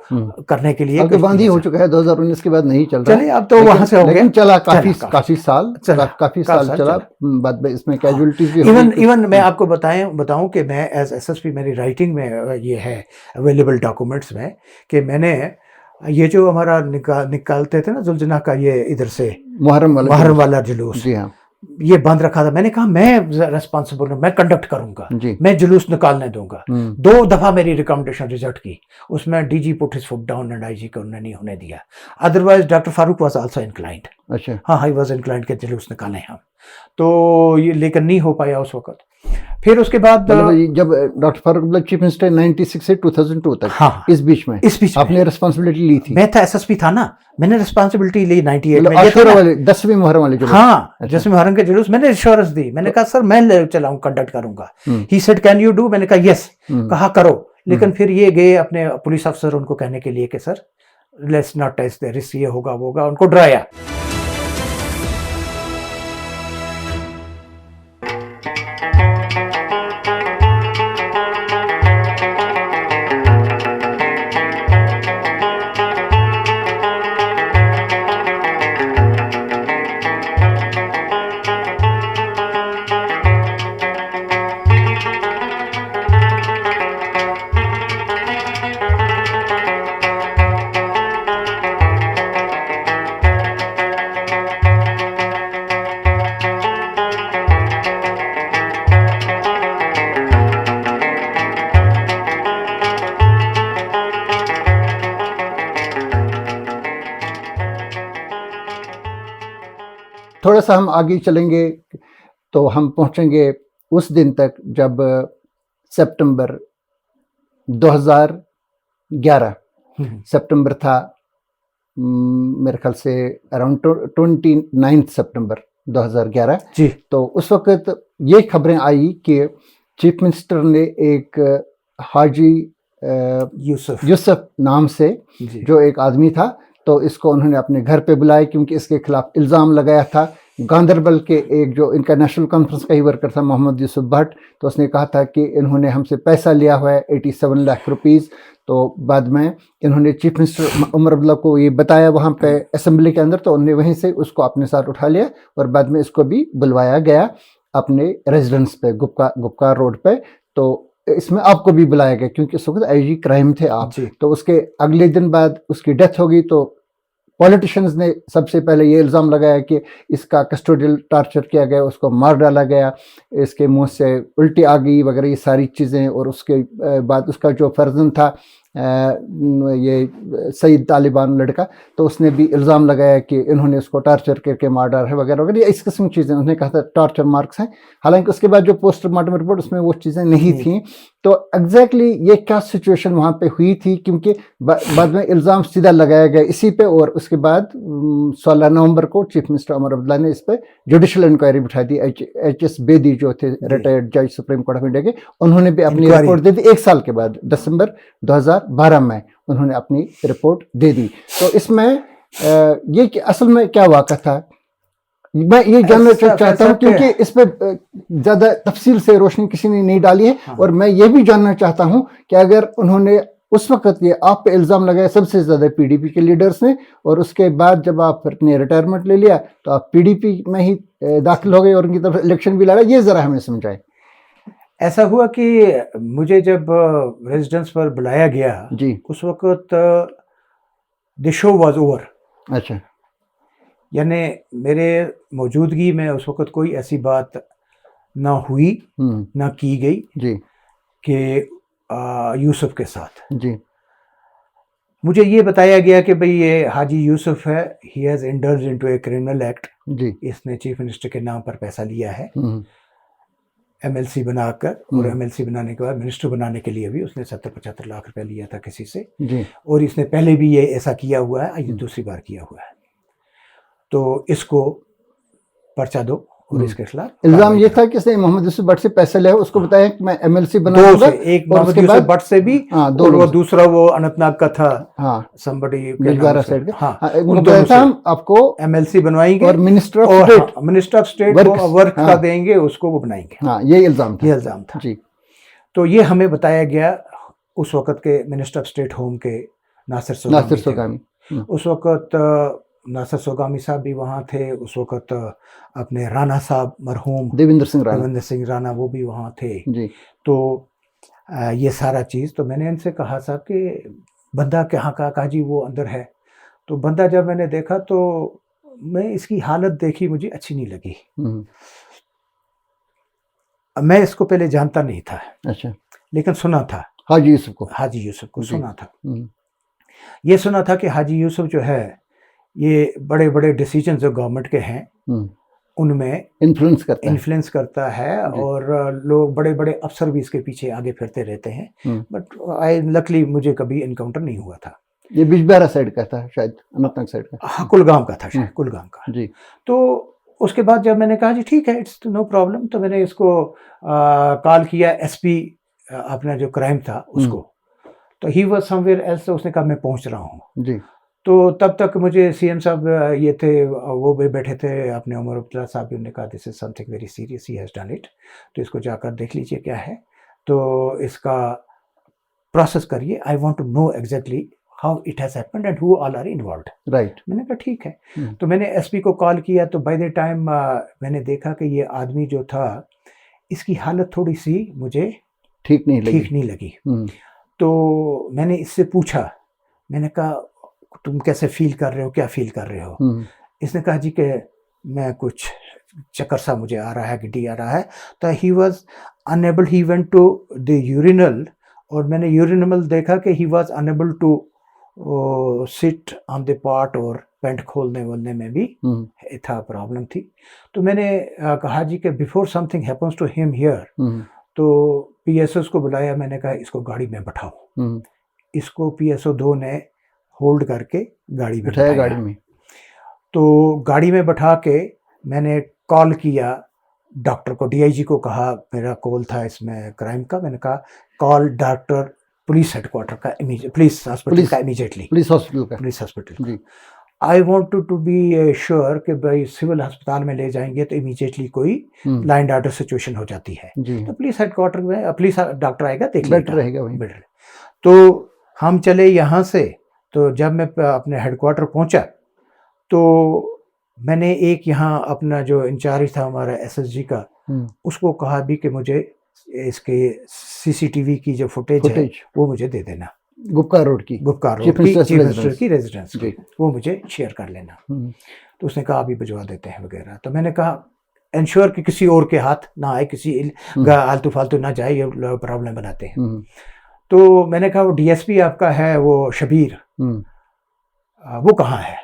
B: करने के लिए।
A: अब तो बंद ही हो चुका है, 2019 के बाद नहीं चल रहा।
B: चलिए अब तो वहां से हो गया,
A: लेकिन चला काफी साल चला। बाद में इसमें कैजुअलिटीज भी
B: इवन मैं आपको बताऊं कि मैं एज एसएसपी, मेरी राइटिंग में ये है अवेलेबल डॉक्यूमेंट्स में, कि मैंने ये जो हमारा निकालते थे ना जुलजना का, ये इधर से मुहर्रम वाला जुलूस,
A: जी हाँ,
B: ये बंद रखा था। मैंने कहा मैं रेस्पॉन्सिबल हूँ, मैं कंडक्ट करूंगा, मैं जुलूस निकालने दूंगा। 2 दफा मेरी रिकमेंडेशन रिजेक्ट की, उसमें DG put his foot down and IG को उन्होंने नहीं होने दिया। Otherwise doctor Farooq was also inclined.
A: अच्छा।
B: हाँ, ही वाज इंक्लाइंड के जुलूस निकालें हम, तो ये लेकिन नहीं हो पाया उस वक्त। फिर उसके बाद
A: जब doctor Farooq Abdullah chief minister 96 से 2002 तक,
B: हाँ,
A: इस बीच में आपने रिस्पांसिबिलिटी ली थी।
B: मैं था एसएसपी था ना, मैंने रिस्पांसिबिलिटी ली 98 में।
A: वाले 10वीं मुहर्रम वाले जुलूस।
B: हाँ, 10वीं मुहर्रम के जुलूस मैंने इंश्योरेंस दी। मैंने कहा सर मैं चलाऊं, कंडक्ट करूंगा। He said can you do? मैंने कहा यस। कहा करो। लेकिन फिर ये गए अपने पुलिस अफसर उनको कहने के लिए कि sir let's not test the risk, ये होगा वो होगा, उनको डराया।
A: थोड़ा सा हम आगे चलेंगे तो हम पहुंचेंगे उस दिन तक जब सितंबर 2011 सितंबर था, मेरे ख्याल से अराउंड 29 सितंबर 2011
B: जी।
A: तो उस वक्त ये खबरें आई कि चीफ मिनिस्टर ने एक हाजी यूसुफ नाम से जो एक आदमी था, तो इसको उन्होंने अपने घर पे बुलाया क्योंकि इसके खिलाफ इल्ज़ाम लगाया था। गांदरबल के एक जो इनका नेशनल कॉन्फ्रेंस का ही वर्कर था मोहम्मद यूसुफ भट्ट, तो उसने कहा था कि इन्होंने हमसे पैसा लिया हुआ है 87 लाख रुपीज़। तो बाद में इन्होंने चीफ मिनिस्टर उमर अब्दुल्ला को ये बताया वहाँ पे असेंबली के अंदर, तो उन्होंने वहीं से उसको अपने साथ उठा लिया और बाद में इसको भी बुलवाया गया अपने रेजिडेंस पे, गुपकार रोड पे। तो इसमें आपको भी बुलाया गया क्योंकि उस वक्त आईजी क्राइम थे आप। तो उसके अगले दिन बाद उसकी डेथ हो गई। तो पॉलिटिशियंस ने सबसे पहले ये इल्ज़ाम लगाया कि इसका कस्टोडियल टार्चर किया गया, उसको मार डाला गया, इसके मुंह से उल्टी आ गई वगैरह, ये सारी चीज़ें। और उसके बाद उसका जो फर्जंद था ये सईद तालिबान लड़का, तो उसने भी इल्ज़ाम लगाया कि इन्होंने उसको टार्चर करके मार डाला है वगैरह वगैरह, इस किस्म की चीज़ें उन्होंने कहा था टार्चर मार्क्स हैं। हालांकि उसके बाद जो पोस्टमार्टम रिपोर्ट उसमें वो चीज़ें नहीं थी। तो एग्जैक्टली ये क्या सिचुएशन वहाँ पे हुई थी, क्योंकि बाद में इल्ज़ाम सीधा लगाया गया इसी पे। और उसके बाद 16 नवंबर को चीफ मिनिस्टर उमर अब्दुल्ला ने इस पर जुडिशल इंक्वायरी बिठा दी। एच.एस. बेदी जो थे रिटायर्ड जज सुप्रीम कोर्ट ऑफ इंडिया के, उन्होंने भी अपनी रिपोर्ट दे दी 1 साल के बाद, दिसंबर 2012 में उन्होंने अपनी रिपोर्ट दे दी। तो इसमें ये असल में क्या वाक़ा था, मैं ये जानना चाहता हूँ क्योंकि इस पर ज़्यादा तफसील से रोशनी किसी ने नहीं डाली है। और मैं ये भी जानना चाहता हूँ कि अगर उन्होंने उस वक्त ये आप पे इल्ज़ाम लगाया सबसे ज़्यादा पीडीपी के लीडर्स ने, और उसके बाद जब आप अपने रिटायरमेंट ले लिया तो आप पीडीपी में ही दाखिल हो गए और उनकी तरफ इलेक्शन भी लड़ा। ये ज़रा हमें समझाएं।
B: ऐसा हुआ कि मुझे जब रेजिडेंस पर बुलाया गया
A: जी।
B: उस वक्त द शो वाज ओवर।
A: अच्छा।
B: यानी मेरे मौजूदगी में उस वक्त कोई ऐसी बात ना हुई ना की गई
A: जी।
B: कि यूसुफ के साथ।
A: जी।
B: मुझे ये बताया गया कि भाई ये हाजी यूसुफ है, he has indulge into a criminal act.
A: जी।
B: इसने चीफ मिनिस्टर के नाम पर पैसा लिया है एमएलसी बनाकर, और एमएलसी बनाने के बाद मिनिस्टर बनाने के लिए भी उसने 70-75 लाख रुपए लिया था किसी से।
A: जी।
B: और इसने पहले भी ये ऐसा किया हुआ है, ये दूसरी बार किया हुआ है। तो इसको पर्चा दो और इसके खिलाफ
A: इल्जाम ये था कि इसने मोहम्मद यूसुफ भट्ट से पैसे ले, उसको बताया कि मैं एमएलसी
B: दो
A: बनाऊंगा।
B: से, एक मोहम्मद यूसुफ भट्ट से भी,
A: दो
B: और वो
A: लोग।
B: दूसरा वो अनंतनाग का था,
A: हाँ,
B: somebody
A: बिजबारा साइड का।
B: हाँ,
A: उनको
B: उन
A: बताया
B: दोनों
A: था
B: से
A: हम आपको
B: एमएलसी बनवाएंगे
A: और minister of state,
B: minister of state work का देंगे, उसको वो बनाएंगे।
A: हाँ, ये इल्जाम था।
B: ये इल्जाम था
A: जी।
B: तो ये हमें बताया गया उस वक्त के मिनिस्टर ऑफ स्टेट होम के नासिर सोगामी। उस वक्त नासिर सोगामी साहब भी वहाँ थे, उस वक्त अपने राणा साहब मरहूम
A: देवेंद्र सिंह राणा
B: वो भी वहाँ थे
A: जी।
B: तो ये सारा चीज़, तो मैंने इनसे कहा साहब कि बंदा कहाँ का, कहा जी वो अंदर है। तो बंदा जब मैंने देखा तो मैं इसकी हालत देखी, मुझे अच्छी नहीं लगी। मैं इसको पहले जानता नहीं था।
A: अच्छा।
B: लेकिन सुना था
A: हाजी यूसुफ को
B: सुना था। ये सुना था कि हाजी यूसुफ जो है ये बड़े बड़े डिसीजन जो गवर्नमेंट के हैं उनमें इन्फ्लुएंस करता है और लोग बड़े बड़े अफसर भी इसके पीछे आगे फिरते रहते हैं। बट लकली मुझे कभी इनकाउंटर नहीं हुआ था।
A: ये बिजबारा साइड का था शायद, अनंतनाग साइड का।
B: हाँ, कुलगाम का था शायद, कुलगाम का
A: जी।
B: तो उसके बाद जब मैंने कहा जी ठीक है, इट्स नो प्रॉब्लम, तो मैंने इसको कॉल किया एसपी अपना जो क्राइम था उसको। तो ही वाज समवेयर एल्स, तो उसने कहा मैं पहुंच रहा हूँ
A: जी।
B: तो तब तक मुझे सीएम साहब ये थे, वो भी बैठे थे अपने उमर अब्दुल्ला साहब भी, उन्होंने कहा this is something very serious, he has done it, तो इसको जाकर देख लीजिए क्या है, तो इसका प्रोसेस करिए, I want to know exactly how it has happened and who all are involved.
A: Right.
B: मैंने कहा ठीक है। तो मैंने एसपी को कॉल किया, तो बाय द टाइम मैंने देखा कि ये आदमी जो था इसकी हालत थोड़ी सी मुझे ठीक नहीं लगी। तो मैंने इससे पूछा, मैंने कहा तुम कैसे फील कर रहे हो, क्या फील कर रहे हो? इसने कहा जी कि मैं कुछ चक्कर सा मुझे आ रहा है, गिड्डी आ रहा है। तो he was unable, he went to the urinal, और मैंने यूरिनल देखा कि he was unable to sit on the part, और पेंट खोलने वोलने में भी था, प्रॉब्लम थी। तो मैंने कहा जी कि before something happens to him here, तो पीएसओ को बुलाया, मैंने कहा इसको गाड़ी में बैठाओ। इसको पीएसओ 2 ने होल्ड करके गाड़ी में बैठाया।
A: गाड़ी में
B: तो गाड़ी में बैठा के मैंने कॉल किया डॉक्टर को, डीआईजी को कहा, मेरा कॉल था इसमें क्राइम का, मैंने कहा कॉल डॉक्टर पुलिस हेडक्वार्टर का, पुलिस हॉस्पिटल का immediately, police hospital. I want to be sure कि भाई सिविल अस्पताल में ले जाएंगे तो इमीडिएटली कोई लाइन ऑर्डर सिचुएशन हो जाती है, तो पुलिस हेडक्वार्टर में पुलिस डॉक्टर आएगा, देख
A: बेटर रहेगा वहीं।
B: बेटर। तो हम चले यहाँ से। तो जब मैं अपने हेडक्वार्टर पहुँचा तो मैंने एक यहाँ अपना जो इंचार्ज था हमारा एसएसजी का, उसको कहा भी कि मुझे इसके सीसीटीवी की जो फुटेज है वो मुझे दे देना, गुपकार रोड की चीफ मिनिस्टर की रेजिडेंस की, वो मुझे शेयर कर लेना। तो उसने कहा अभी भिजवा देते हैं वगैरह। तो मैंने कहा इंश्योर कि किसी और के हाथ ना आए, किसी आलतू फालतू ना जाए, ये प्रॉब्लम बनाते हैं। तो मैंने कहा वो डीएसपी आपका है वो शबीर, वो कहाँ है?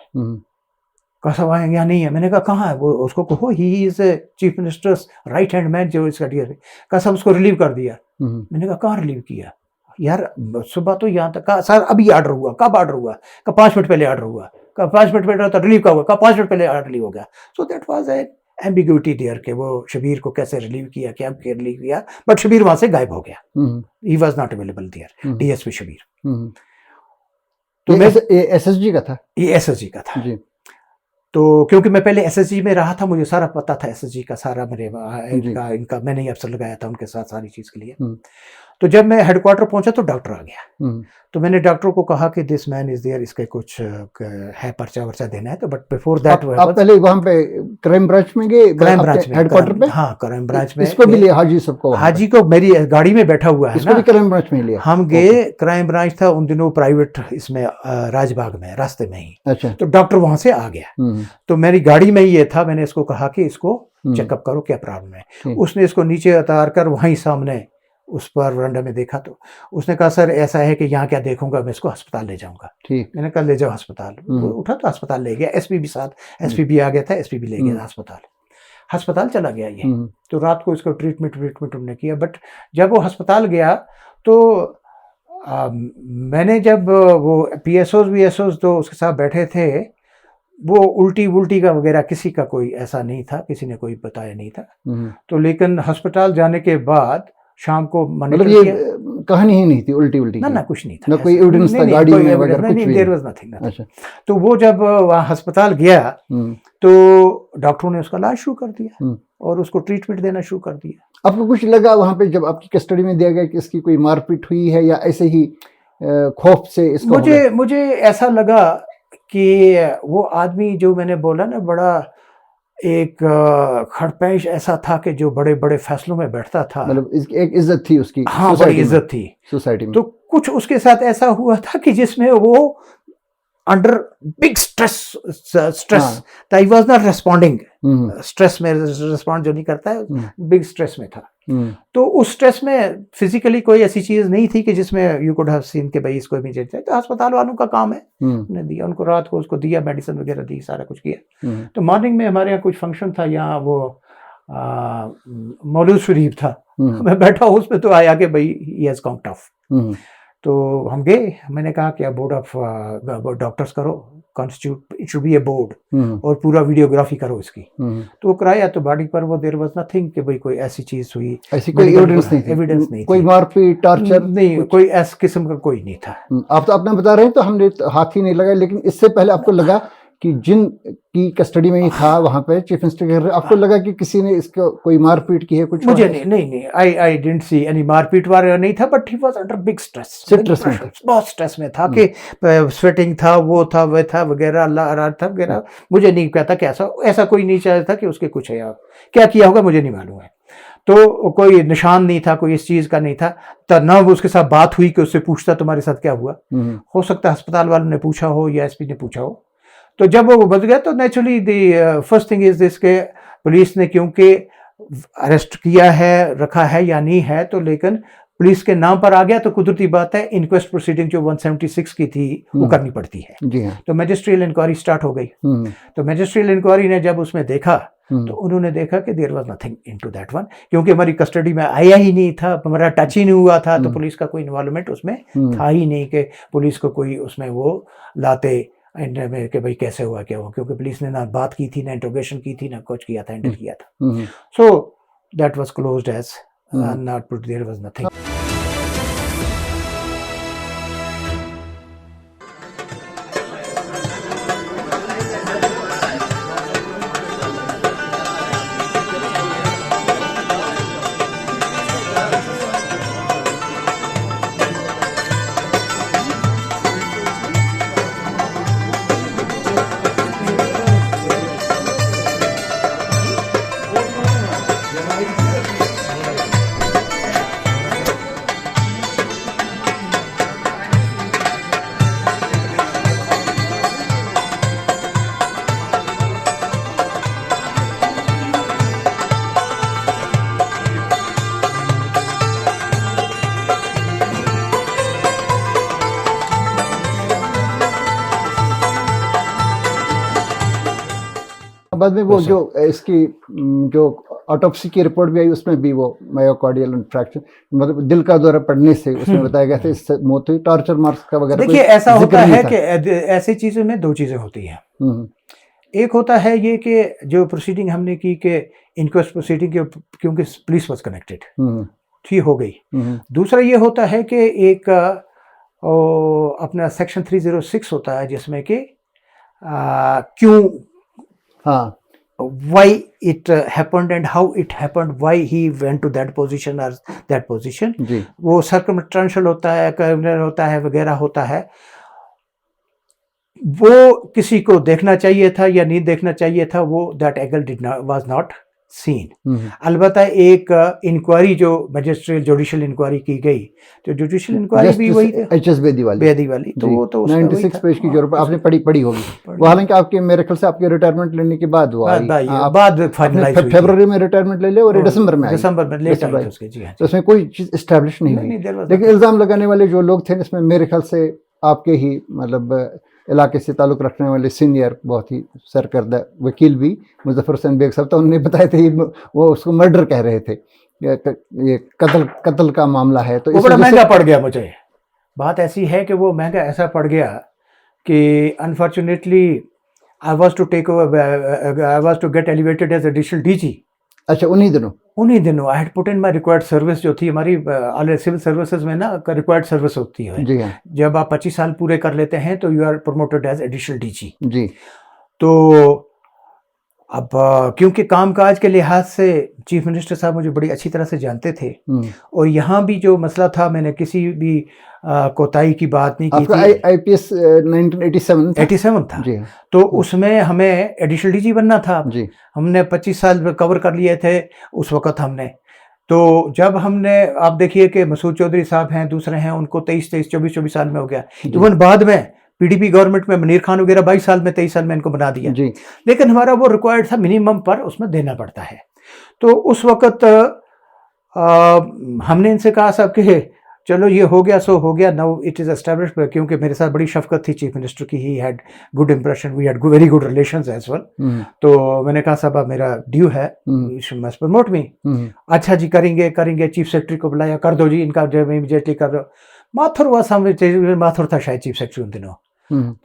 B: कहा सब यहाँ नहीं है। मैंने कहा कहाँ है वो, उसको कहो he is chief ministers right hand man जो इसका डीएसपी। कहा सब उसको रिलीव कर दिया। मैंने कहा कहाँ रिलीव किया यार, सुबह तो यहाँ तक। कहा सर अभी ऑर्डर हुआ। कब ऑर्डर हुआ? कहा 5 मिनट पहले ऑर्डर हुआ। कहा 5 मिनट पहले तो रिलीव का हुआ? कहा 5 मिनट पहले ऑर्डर रिलीव हो गया। So that was a ambiguity there के वो शबीर को कैसे रिलीव किया, क्या रिलीव किया, बट शबीर वहां से गायब हो गया। He was not available there, DSP Shabir.
A: तो मैं एसएसजी का था,
B: ये एसएसजी का था जी। तो क्योंकि मैं पहले एसएसजी में रहा था, मुझे सारा पता था एसएसजी का सारा, मेरे इनका मैंने ही अफसर लगाया था उनके साथ सारी चीज़ के लिए। तो जब मैं हेडक्वार्टर पहुंचा तो डॉक्टर आ गया। तो मैंने डॉक्टर को कहा कि दिस मैन इज देयर, इसके कुछ है पर्चा वर्चा देना है। तो बट बिफोर दैट
A: आप पहले वहां पे क्राइम ब्रांच में गए,
B: क्राइम ब्रांच में,
A: हेडक्वार्टर पे?
B: हाँ क्राइम ब्रांच में।
A: इसको भी लिया हाजी सबको?
B: हाजी को मेरी गाड़ी में बैठा हुआ है
A: इसको
B: ना,
A: भी क्राइम ब्रांच में लिया?
B: हम गए, क्राइम ब्रांच था उन दिनों प्राइवेट, इसमें राजबाग में रास्ते में ही।
A: अच्छा।
B: तो डॉक्टर वहां से आ गया, तो मेरी गाड़ी में ही ये था। मैंने इसको कहा कि इसको चेकअप करो क्या प्रॉब्लम है। उसने इसको नीचे उतार कर वहीं सामने उस पर वरांडा में देखा, तो उसने कहा सर ऐसा है कि यहाँ क्या देखूंगा, मैं इसको अस्पताल ले जाऊंगा।
A: ठीक।
B: मैंने कहा ले जाओ अस्पताल। वो उठा तो अस्पताल ले गया। एसपी भी साथ, एसपी भी आ गया था, एसपी भी ले गया अस्पताल चला गया ये। तो रात को इसको ट्रीटमेंट उन्होंने किया। बट जब वो अस्पताल गया तो मैंने जब वो PSOs तो उसके साथ बैठे थे, वो उल्टी का वगैरह किसी का कोई ऐसा नहीं था, किसी ने कोई बताया नहीं था। तो लेकिन अस्पताल जाने के बाद शाम को
A: मतलब ये कहानी ही नहीं थी उल्टी
B: ना कुछ नहीं था,
A: ना कोई एविडेंस था गाड़ी में वगैरह कुछ भी?
B: There was nothing. अच्छा। तो वो जब वहाँ अस्पताल गया तो डॉक्टरों ने उसका इलाज शुरू कर दिया और उसको ट्रीटमेंट देना शुरू कर दिया।
A: आपको कुछ लगा वहाँ पे जब आपकी कस्टडी में दिया गया कि इसकी कोई मारपीट हुई है या ऐसे ही खौफ से इसको?
B: मुझे ऐसा लगा कि वो आदमी जो मैंने बोला ना, बड़ा एक खड़पेश ऐसा था कि जो बड़े बड़े फैसलों में बैठता था।
A: मतलब एक इज्जत थी उसकी?
B: हाँ, बड़ी इज्जत थी
A: सोसाइटी में।
B: तो कुछ उसके साथ ऐसा हुआ था कि जिसमें वो अंडर बिग स्ट्रेस था, ही वाज नॉट रिस्पॉन्डिंग। स्ट्रेस में रिस्पॉन्ड जो नहीं करता है, बिग स्ट्रेस में था। तो उस स्ट्रेस में फिजिकली कोई ऐसी चीज नहीं थी कि जिसमें यू कुड हैव सीन के भाई इसको इमीडिएट चाहिए। तो अस्पताल वालों का काम है, उन्हें दिया, उनको रात को उसको दिया, मेडिसिन वगैरह दी, सारा कुछ किया। तो मॉर्निंग में हमारे यहाँ कुछ फंक्शन था, यहाँ वो मौलूद शरीफ था, मैं बैठा हूँ उसमें, तो आया कि भाई ही हैज कम टफ। तो हम गए, मैंने कहा कि बोर्ड ऑफ डॉक्टर्स करो, constitute, it should be A board, और पूरा वीडियोग्राफी करो इसकी। तो वो कराया, तो बॉडी पर वो देयर वाज नथिंग कि भाई कोई ऐसी चीज हुई,
A: ऐसी कोई एविडेंस नहीं थी, कोई मारपीट, टॉर्चर
B: नहीं, कोई ऐसा किस्म का कोई नहीं था।
A: आप तो अपना बता रहे हैं तो हमने हाथ ही नहीं लगाया, लेकिन इससे पहले आपको लगा कि जिन की कस्टडी में ही था वहां पे चीफ इंस्पेक्टर, आपको लगा कि किसी ने इसको कोई मारपीट की है कुछ?
B: मुझे नहीं, आई डिडंट सी एनी मारपीट वाला नहीं था, but he was under big stress, बहुत स्ट्रेस में था कि स्वेटिंग था, वो था, वह था वगैरह, अल्लाह था वगैरह। मुझे नहीं कहता कि ऐसा कोई नहीं चाहता था कि उसके कुछ है, क्या किया होगा मुझे नहीं मालूम है। तो कोई निशान नहीं था, कोई इस चीज का नहीं था। तो ना उसके साथ बात हुई कि उससे पूछता तुम्हारे साथ क्या हुआ। हो सकता है अस्पताल वालों ने पूछा हो या एसपी ने पूछा हो। तो जब वो बच गया तो naturally the first thing is this के पुलिस ने क्योंकि अरेस्ट किया है, रखा है या नहीं है, तो लेकिन पुलिस के नाम पर आ गया तो कुदरती बात है इंक्वेस्ट प्रोसीडिंग जो 176 की थी वो करनी पड़ती है।
A: जी हाँ।
B: तो मैजिस्ट्रियल इंक्वायरी स्टार्ट हो गई। तो मैजिस्ट्रियल इंक्वायरी ने जब उसमें देखा तो उन्होंने देखा कि there was nothing into that one, क्योंकि हमारी कस्टडी में आया ही नहीं था, हमारा टच ही नहीं हुआ था, तो पुलिस का कोई इन्वॉल्वमेंट उसमें था ही नहीं कि पुलिस को कोई उसमें वो लाते में कि भाई कैसे हुआ क्या हुआ, क्योंकि पुलिस ने ना बात की थी, ना इंट्रोगेशन की थी, ना कुछ किया था, हैंडल किया था। So that was closed as not put, there was nothing.
A: बाद में वो जो इसकी जो ऑटोप्सी की रिपोर्ट भी आई उसमें भी वो मायोकार्डियल इंफ्रैक्शन, मतलब दिल का दौरा पड़ने से उसमें बताया गया था इससे मौत हुई। टॉर्चर मार्क्स का वगैरह
B: देखिए ऐसा होता है कि ऐसी चीजों में दो चीजें होती हैं। एक होता है ये कि जो प्रोसीडिंग हमने की कि इंक्वेस्ट प्रोसीडिंग के क्योंकि पुलिस वाज कनेक्टेड थी, हो गई। दूसरा ये होता है कि एक अपना सेक्शन 306 होता है जिसमें कि क्यों why it happened and how it happened, why he went to that position or that position.
A: जी
B: वो circumstantial होता है, criminal होता है, वगैरह होता है. वो किसी को देखना चाहिए था या नहीं देखना चाहिए था, वो that angle was not seen. अलबत्ता एक इंक्वायरी जो मजिस्ट्रियल जुडिशियल इंक्वायरी की गई, तो जुडिशियल इंक्वायरी भी वही
A: एचएस बेदी वाली
B: तो वो तो
A: 96 पेज की जरूरत आपने पढ़ी होगी वो, हालांकि आपके मेरे ख्याल से आपके रिटायरमेंट लेने के बाद हुआ,
B: बाद फाइनलाइज हुई.
A: फरवरी में रिटायरमेंट ले लिया और दिसंबर में
B: लेट आई उसके. जी हाँ,
A: तो उसमें कोई चीज एस्टैब्लिश नहीं हुई. लेकिन इल्जाम लगाने वाले जो लोग थे इसमें मेरे ख्याल से आपके ही मतलब इलाके से ताल्लुक़ रखने वाले सीनियर बहुत ही सरकर्दा वकील भी मुजफ्फर हुसैन बेग साहब, तो उन्होंने बताया थे वो उसको मर्डर कह रहे थे, ये कत्ल का मामला है. तो
B: वो बड़ा महंगा पड़ गया मुझे. बात ऐसी है कि वो महंगा ऐसा पड़ गया कि unfortunately I was to get elevated as additional DG.
A: अच्छा, उन्हीं दिनों
B: I had put in my required service, जो थी हमारी सिविल सर्विसेज में ना रिक्वायर्ड सर्विस होती है.
A: जी हाँ.
B: जब आप 25 साल पूरे कर लेते हैं तो you are promoted as additional DG.
A: जी.
B: तो अब क्योंकि कामकाज के लिहाज से चीफ मिनिस्टर साहब मुझे बड़ी अच्छी तरह से जानते थे, और यहाँ भी जो मसला था, मैंने किसी भी कोताही की बात नहीं की थी.
A: आईपीएस 1987
B: था.
A: जी.
B: तो उसमें हमें एडिशनल डीजी बनना था.
A: जी.
B: हमने 25 साल कवर कर लिए थे उस वक़्त हमने. तो जब हमने, आप देखिए कि मसूद चौधरी साहब हैं, दूसरे हैं, उनको 24 साल में हो गया. इवन बाद में पीडीपी गवर्नमेंट में मनीर खान वगैरह 22 साल में 23 साल में इनको बना दिया.
A: जी.
B: लेकिन हमारा वो रिक्वायर्ड था मिनिमम पर, उसमें देना पड़ता है. तो उस वक़्त हमने इनसे कहा साहब कि चलो ये हो गया सो हो गया, नाउ इट इज़ एस्टैब्लिश्ड. क्योंकि मेरे साथ बड़ी शफकत थी चीफ मिनिस्टर की, he had good impression, we had very good relations as well. तो मैंने कहा साहब अब मेरा ड्यू है, यू मस्ट प्रमोट मी. अच्छा जी, करेंगे. चीफ सेक्रेटरी को बुलाया, कर दो जी इनका इमीडिएटली कर दो. माथुर था शायद चीफ सेक्रेटरी उन दिनों.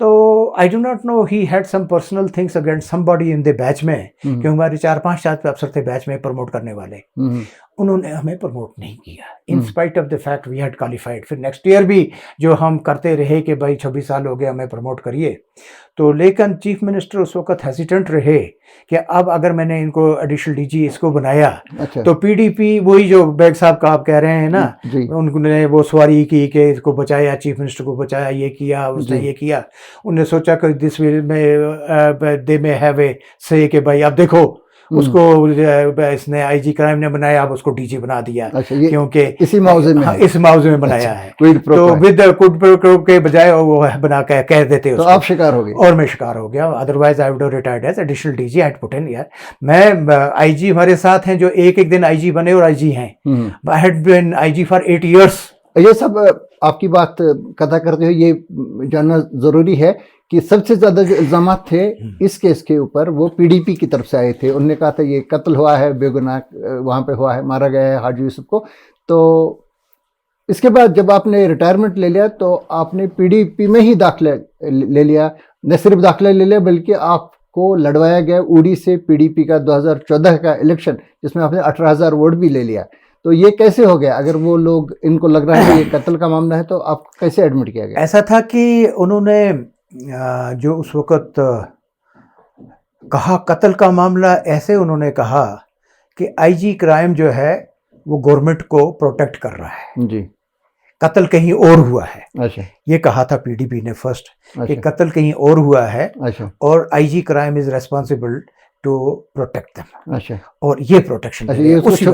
B: तो I do not know, he had some personal things against somebody in the batch में, क्योंकि हमारे 4-5 अफसर थे बैच में प्रमोट करने वाले. उन्होंने हमें प्रमोट नहीं किया in spite of the fact we had qualified. फिर नेक्स्ट ईयर भी जो हम करते रहे कि भाई 26 साल हो गए हमें प्रमोट करिए. तो लेकिन चीफ मिनिस्टर उस वक्त हेसिटेंट रहे कि अब अगर मैंने इनको एडिशनल डीजी इसको बनाया,
A: अच्छा.
B: तो पीडीपी वही जो बेग साहब का आप कह रहे हैं ना, उन्होंने वो सवारी की कि इसको बचाया, चीफ मिनिस्टर को बचाया, ये किया, उसने ये किया. उन्होंने सोचा कि दिस विल में दे में हैव ए से कि भाई अब देखो उसको इसने आईजी क्राइम ने बनाया, अब उसको डीजी बना दिया.
A: अच्छा,
B: क्योंकि
A: इसी मुआवजे में
B: इस मुआवजे में बनाया है.
A: तो
B: विद क्विड प्रो क्वो के बजाय वो बना के कह देते.
A: तो आप शिकार हो गए.
B: और मैं शिकार हो गया. Otherwise I would have retired as additional DG. I had put in यार, मैं आईजी हमारे साथ हैं जो एक दिन आईजी बने और आईजी हैं. I had been IG for 8 years.
A: ये सब आपकी बात कथा करते हुए ये जानना जरूरी है कि सबसे ज्यादा जो इल्जाम थे इस केस के ऊपर वो पीडीपी की तरफ से आए थे. उन्होंने कहा था ये कत्ल हुआ है, बेगुनाह वहाँ पे हुआ है, मारा गया है हाजी यूसुफ को. तो इसके बाद जब आपने रिटायरमेंट ले लिया तो आपने पीडीपी में ही दाखिला ले लिया. न सिर्फ दाखिला ले लिया बल्कि आपको लड़वाया गया उड़ी से पीडीपी का 2014 का इलेक्शन, जिसमें आपने 18,000 वोट भी ले लिया. तो ये कैसे हो गया? अगर वो लोग, इनको लग रहा है कि ये कत्ल का मामला है, तो आपको कैसे एडमिट किया गया?
B: ऐसा था कि उन्होंने जो उस वक़्त कहा कत्ल का मामला, ऐसे उन्होंने कहा कि आईजी क्राइम जो है वो गवर्नमेंट को प्रोटेक्ट कर रहा है
A: जी,
B: कत्ल कहीं और हुआ है.
A: अच्छा. ये
B: कहा था पीडीपी ने फर्स्ट.
A: अच्छा.
B: कि कत्ल कहीं और हुआ है.
A: अच्छा.
B: और IG crime is responsible to protect them.
A: अच्छा.
B: और ये प्रोटेक्शन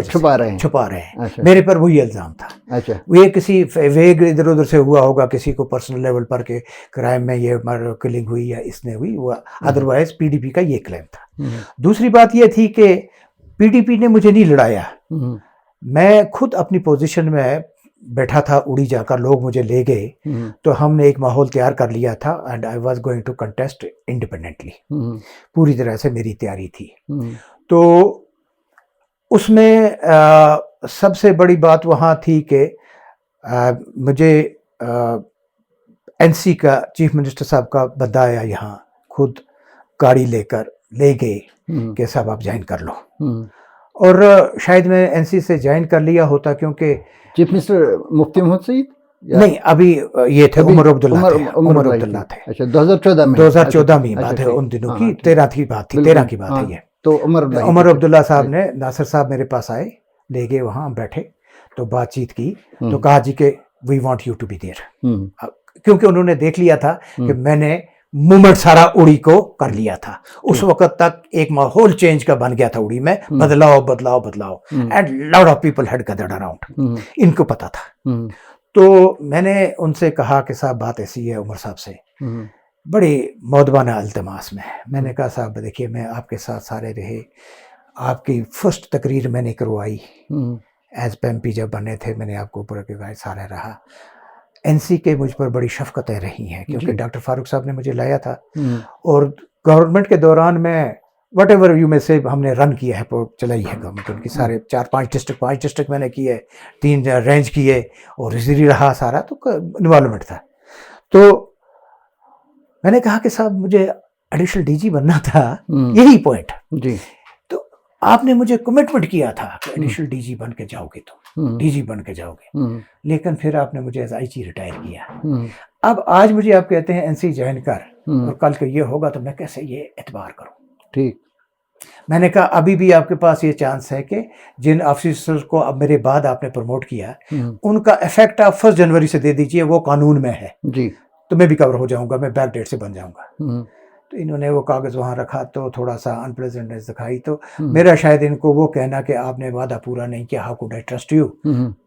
A: छुपा रहे हैं.
B: अच्छा. मेरे पर वही इल्जाम था.
A: अच्छा.
B: ये किसी वेग इधर उधर से हुआ होगा, किसी को पर्सनल लेवल पर के क्राइम में ये किलिंग हुई या इसने हुई हुआ. अदरवाइज पीडीपी का ये क्लेम था. दूसरी बात ये थी कि पीडीपी ने मुझे नहीं लड़ाया. मैं खुद अपनी पोजीशन में बैठा था उड़ी जाकर, लोग मुझे ले गए. तो हमने एक माहौल तैयार कर लिया था and I was going to contest independently. पूरी तरह से मेरी तैयारी थी. तो उसमें सबसे बड़ी बात वहाँ थी कि मुझे एनसी का चीफ मिनिस्टर साहब का बंदा आया यहाँ, खुद गाड़ी लेकर ले गए कि साहब आप ज्वाइन कर लो. और शायद मैं एनसी से ज्वाइन कर लिया होता, क्योंकि
A: चीफ मिनिस्टर मुफ्ती मोहम्मद सईद
B: नहीं, अभी ये थे उमर अब्दुल्ला थे.
A: अच्छा, 2014 में
B: बात है. उन दिनों की 13 की बात थी. 13 की बात है ये.
A: तो
B: उमर अब्दुल्ला साहब ने, नासिर साहब मेरे पास आए, ले गए वहाँ, बैठे तो बातचीत की, तो कहा जी के we want you to be there, क्योंकि उन्होंने देख लिया था कि मैंने मूवमेंट सारा उड़ी को कर लिया था। उस वक्त तक एक माहौल चेंज का बन गया था उड़ी में, बदलाव बदलाव बदलाव, and lot of people had gathered around, इनको पता था। तो मैंने उनसे कहा कि साहब बात ऐसी है उमर साहब से, बड़ी मौदबाना अल्तमास में, मैंने कहा साहब देखिए मैं आपके साथ सारे रहे, आपकी फर्स्ट तकरीर मैंने करवाई एज पेम्पी जब बने थे, मैंने आपको ऊपर के गाय सारा रहा, एनसी के मुझ पर बड़ी शफकतें रही हैं, क्योंकि डॉक्टर फारूक साहब ने मुझे लाया था, और गवर्नमेंट के दौरान में वट एवर यू में से हमने रन किया है, चलाई है गवर्नमेंट उनकी, सारे 5 डिस्ट्रिक्ट मैंने किए, 3 रेंज किए, और इसी रहा सारा, तो इन्वॉल्वमेंट था। तो मैंने कहा कि साहब मुझे एडिशनल डीजी बनना था, यही पॉइंट जी, तो आपने मुझे कमिटमेंट किया था कि एडिशनल डीजी बन के जाओगे, तो डीजी बन के जाओगे, लेकिन फिर आपने मुझे एज आईजी रिटायर किया। अब आज मुझे आप कहते हैं एनसी ज्वाइन कर, और कल को ये होगा, तो मैं कैसे ये एतबार करूं? ठीक, मैंने कहा अभी भी आपके पास ये चांस है कि जिन ऑफिसर्स को अब मेरे बाद आपने प्रमोट किया, उनका इफेक्ट आप 1 जनवरी से दे दीजिए, वो कानून में है जी, तो मैं भी कवर हो जाऊंगा, मैं बैक डेट से बन जाऊंगा। तो इन्होंने वो कागज वहां रखा, तो थोड़ा सा अनप्लेजेंटनेस दिखाई, तो मेरा शायद इनको वो कहना कि आपने वादा पूरा नहीं किया, how could I trust you,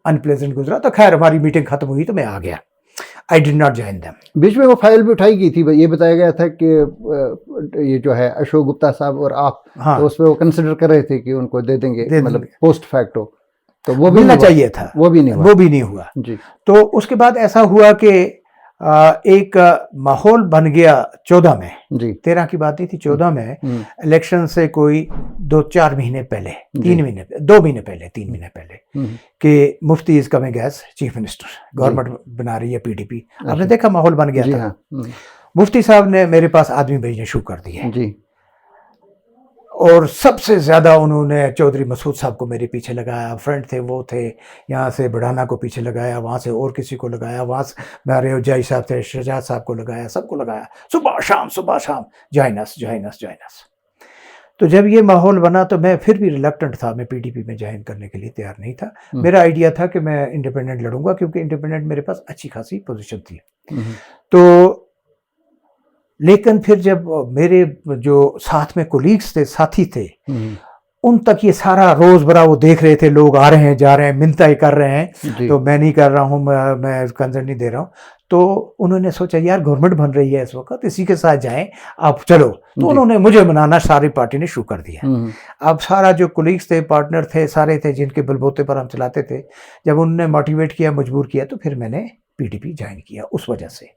B: unpleasant गुजरा। तो खैर हमारी मीटिंग खत्म हुई, तो मैं आ गया, I did not join them.
A: बीच में वो फाइल भी उठाई गई थी, ये बताया गया था कि ये जो है अशोक गुप्ता साहब और आप, तो उसमें वो कंसिडर कर रहे थे कि उनको दे देंगे, मतलब पोस्ट फैक्टो, तो वो भी
B: मिलना चाहिए था,
A: वो भी नहीं हुआ
B: जी। तो उसके बाद ऐसा हुआ कि एक माहौल बन गया 14 में जी, 13 की बात नहीं थी, 14 में इलेक्शन से कोई 2-4 महीने पहले, 3 महीने, 2 महीने पहले, 3 महीने पहले, कि Mufti is coming as chief minister, government बना रही है पीडीपी, आपने देखा माहौल बन गया था। मुफ्ती साहब ने मेरे पास आदमी भेजने शुरू कर दिए जी, और सबसे ज़्यादा उन्होंने चौधरी मसूद साहब को मेरे पीछे लगाया, फ्रेंड थे वो थे, यहाँ से बढ़ाना को पीछे लगाया, वहाँ से और किसी को लगाया, वहाँ से मेरे उजाई साहब थे, शहजाद साहब को लगाया, सबको लगाया, सुबह शाम जॉइन अस। तो जब ये माहौल बना, तो मैं फिर भी रिलक्टेंट था, मैं पीडीपी में ज्वाइन करने के लिए तैयार नहीं था। मेरा आइडिया था कि मैं इंडिपेंडेंट लड़ूंगा, क्योंकि इंडिपेंडेंट मेरे पास अच्छी खासी पोजीशन थी। तो लेकिन फिर जब मेरे जो साथ में कोलीग्स थे, साथी थे, उन तक ये सारा रोज बरा वो देख रहे थे, लोग आ रहे हैं जा रहे हैं, मिन्नतें कर रहे हैं, तो मैं नहीं कर रहा हूँ, मैं कंसर्न नहीं दे रहा हूँ। तो उन्होंने सोचा यार गवर्नमेंट बन रही है इस वक्त, इसी के साथ जाएं, आप चलो। तो उन्होंने मुझे मनाना सारी पार्टी ने शुरू कर दिया। अब सारा जो कोलीग्स थे, पार्टनर थे, सारे थे जिनके बलबूते पर हम चलाते थे, जब उन्होंने मोटिवेट किया, मजबूर किया, तो फिर मैंने पीडीपी ज्वाइन किया उस वजह से।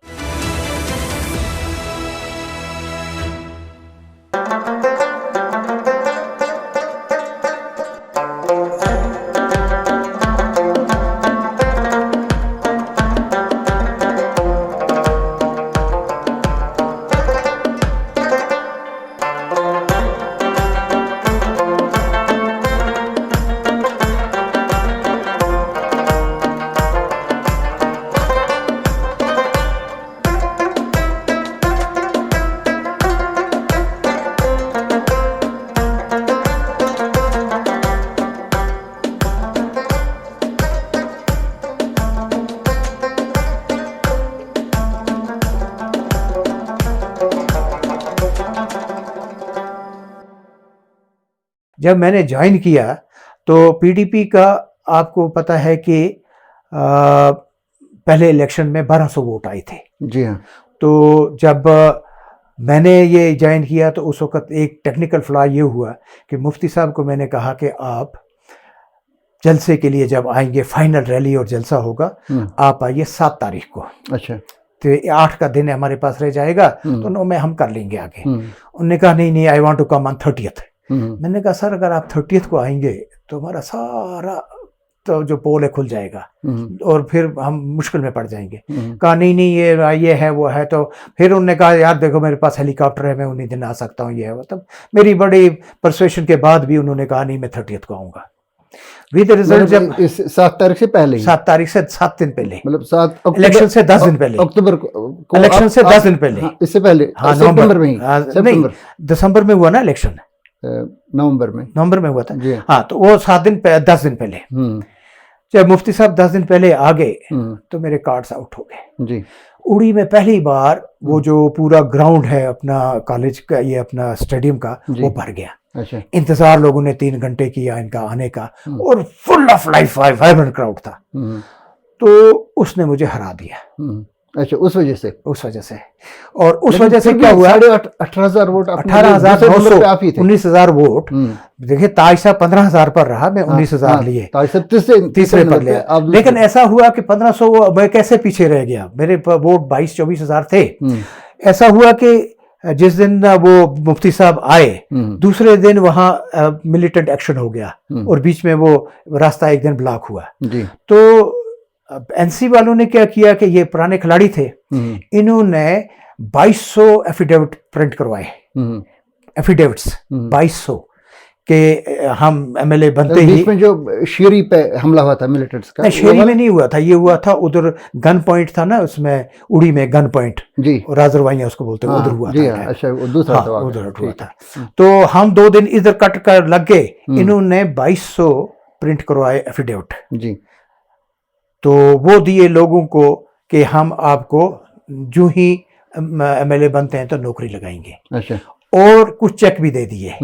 B: जब मैंने ज्वाइन किया तो पीडीपी का आपको पता है कि पहले इलेक्शन में 1200 वोट आए थे जी हाँ। तो जब मैंने ये ज्वाइन किया तो उस वक्त एक टेक्निकल फ्लॉ ये हुआ कि मुफ्ती साहब को मैंने कहा कि आप जलसे के लिए जब आएंगे, फाइनल रैली और जलसा होगा, आप आइए 7 तारीख को। अच्छा, तो 8 का दिन हमारे पास रह जाएगा, तो 9 में हम कर लेंगे आगे। उन्होंने कहा नहीं, I want to come on 30th। मैंने कहा सर अगर आप 30th को आएंगे तो हमारा सारा तो जो पोल है खुल जाएगा और फिर हम मुश्किल में पड़ जाएंगे। कहा नहीं ये है वो है। तो फिर उन्होंने कहा यार देखो मेरे पास हेलीकॉप्टर है, मैं उन्हीं दिन आ सकता हूँ, ये है। मतलब मेरी बड़ी परसुएशन के बाद भी उन्होंने कहा नहीं मैं 30th को आऊँगा। विद रिजल्ट जब
A: 7 तारीख से पहले,
B: 7 तारीख से 7 दिन पहले,
A: मतलब 7
B: इलेक्शन से 10 दिन पहले,
A: अक्टूबर को
B: इलेक्शन से 10 दिन पहले,
A: इससे पहले,
B: हाँ,
A: सितंबर में ही,
B: दिसंबर में हुआ ना इलेक्शन,
A: नवंबर में
B: हुआ था
A: जी।
B: हाँ, तो वो 10 दिन पहले जब मुफ्ती साहब 10 दिन पहले आ गए तो मेरे कार्ड्स आउट हो गए
A: जी।
B: उड़ी में पहली बार वो जो पूरा ग्राउंड है अपना कॉलेज का, ये अपना स्टेडियम का, वो भर गया।
A: अच्छा।
B: इंतजार लोगों ने 3 घंटे किया इनका आने का और full of life vibrant crowd था। तो उसने मुझे हरा दिया।
A: अच्छा, उस वजह से
B: और उस वजह से क्या हुआ,
A: 18,000 वोट,
B: 18,900 19,000 वोट। देखिए ताज साहब 15,000 पर रहा, मैं 19,000 लिए,
A: ताज साहब तीसरे
B: पर लिया। लेकिन ऐसा हुआ कि 1500 मैं कैसे पीछे रह गया, मेरे वोट 22-24,000 थे। ऐसा हुआ कि जिस दिन वो मुफ्ती साहब आए दूसरे दिन वहां मिलिटेंट एक्शन हो गया और बीच में वो रास्ता एक दिन ब्लॉक हुआ। तो एनसी वालों ने क्या किया कि ये पुराने खिलाड़ी थे, इन्होंने 2200 एफिडेविट प्रिंट करवाए, एफिडेविट्स 2200 के हम एमएलए बनते ही।
A: बीच में जो शेरी पे हमला हुआ था मिलिटेंट्स का,
B: शेरी में नहीं हुआ था, ये हुआ था उधर गन पॉइंट था ना, उसमें उड़ी में गन पॉइंट
A: जी,
B: राजरवाइयां उसको बोलते हैं, उधर हुआ
A: जी,
B: था।
A: अच्छा, दूसरा
B: उधर हुआ था। तो हम 2 दिन इधर कट कर लग गए, इन्होंने 2200 प्रिंट करवाए एफिडेविट
A: जी।
B: तो वो दिए लोगों को कि हम आपको जो ही एमएलए बनते हैं तो नौकरी लगाएंगे।
A: अच्छा।
B: और कुछ चेक भी दे दिए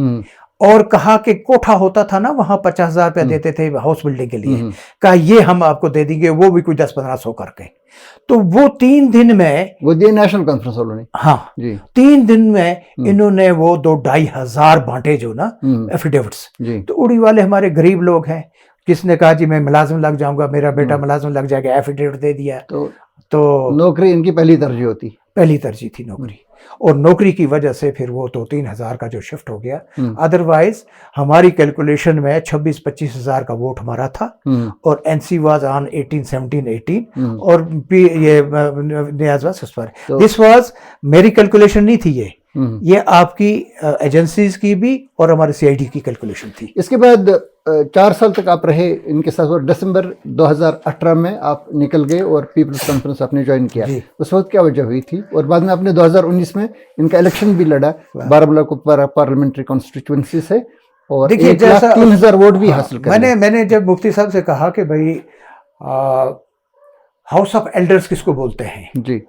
B: और कहा कि कोठा होता था ना वहां 50,000 रुपया देते थे हाउस बिल्डिंग के लिए, कहा ये हम आपको दे देंगे, वो भी कोई 10-1500 करके। तो वो 3 दिन में
A: वो दिए नेशनल कॉन्फ्रेंस वालों ने।
B: हाँ जी। 3 दिन में इन्होंने वो 2-2,500 बांटे जो ना एफिडेविट्स। तो उड़ी वाले हमारे गरीब लोग हैं, किसने कहा जी मैं मुलाजिम लग जाऊंगा, मेरा बेटा मुलाजिम लग जाएगा, एफिडेविट दे दिया। तो
A: नौकरी इनकी पहली तरजीह
B: थी नौकरी। और नौकरी की वजह से फिर वो तो 3,000 का जो शिफ्ट हो गया। अदरवाइज हमारी कैलकुलेशन में 26-25,000 का वोट हमारा था और एनसी वाज ऑन 18-17-18 और ये नियाज वाज उस पर। दिस वाज मेरी कैलकुलेशन नहीं थी, ये आपकी एजेंसीज की भी और हमारे सीआईडी की कैलकुलेशन थी।
A: इसके बाद 4 साल तक आप रहे इनके साथ और दिसंबर 2018 में आप निकल गए और पीपल्स कॉन्फ्रेंस आपने ज्वाइन किया। उस वक्त क्या वजह हुई थी? और बाद में आपने 2019 में इनका इलेक्शन भी लड़ा बारामूला को पार्लियामेंट्री कॉन्स्टिट्यूएंसी से और 3,000 वोट भी हासिल कर।
B: मैंने जब मुफ्ती साहब से कहा कि भाई हाउस ऑफ एल्डर्स किसको बोलते हैं
A: जी,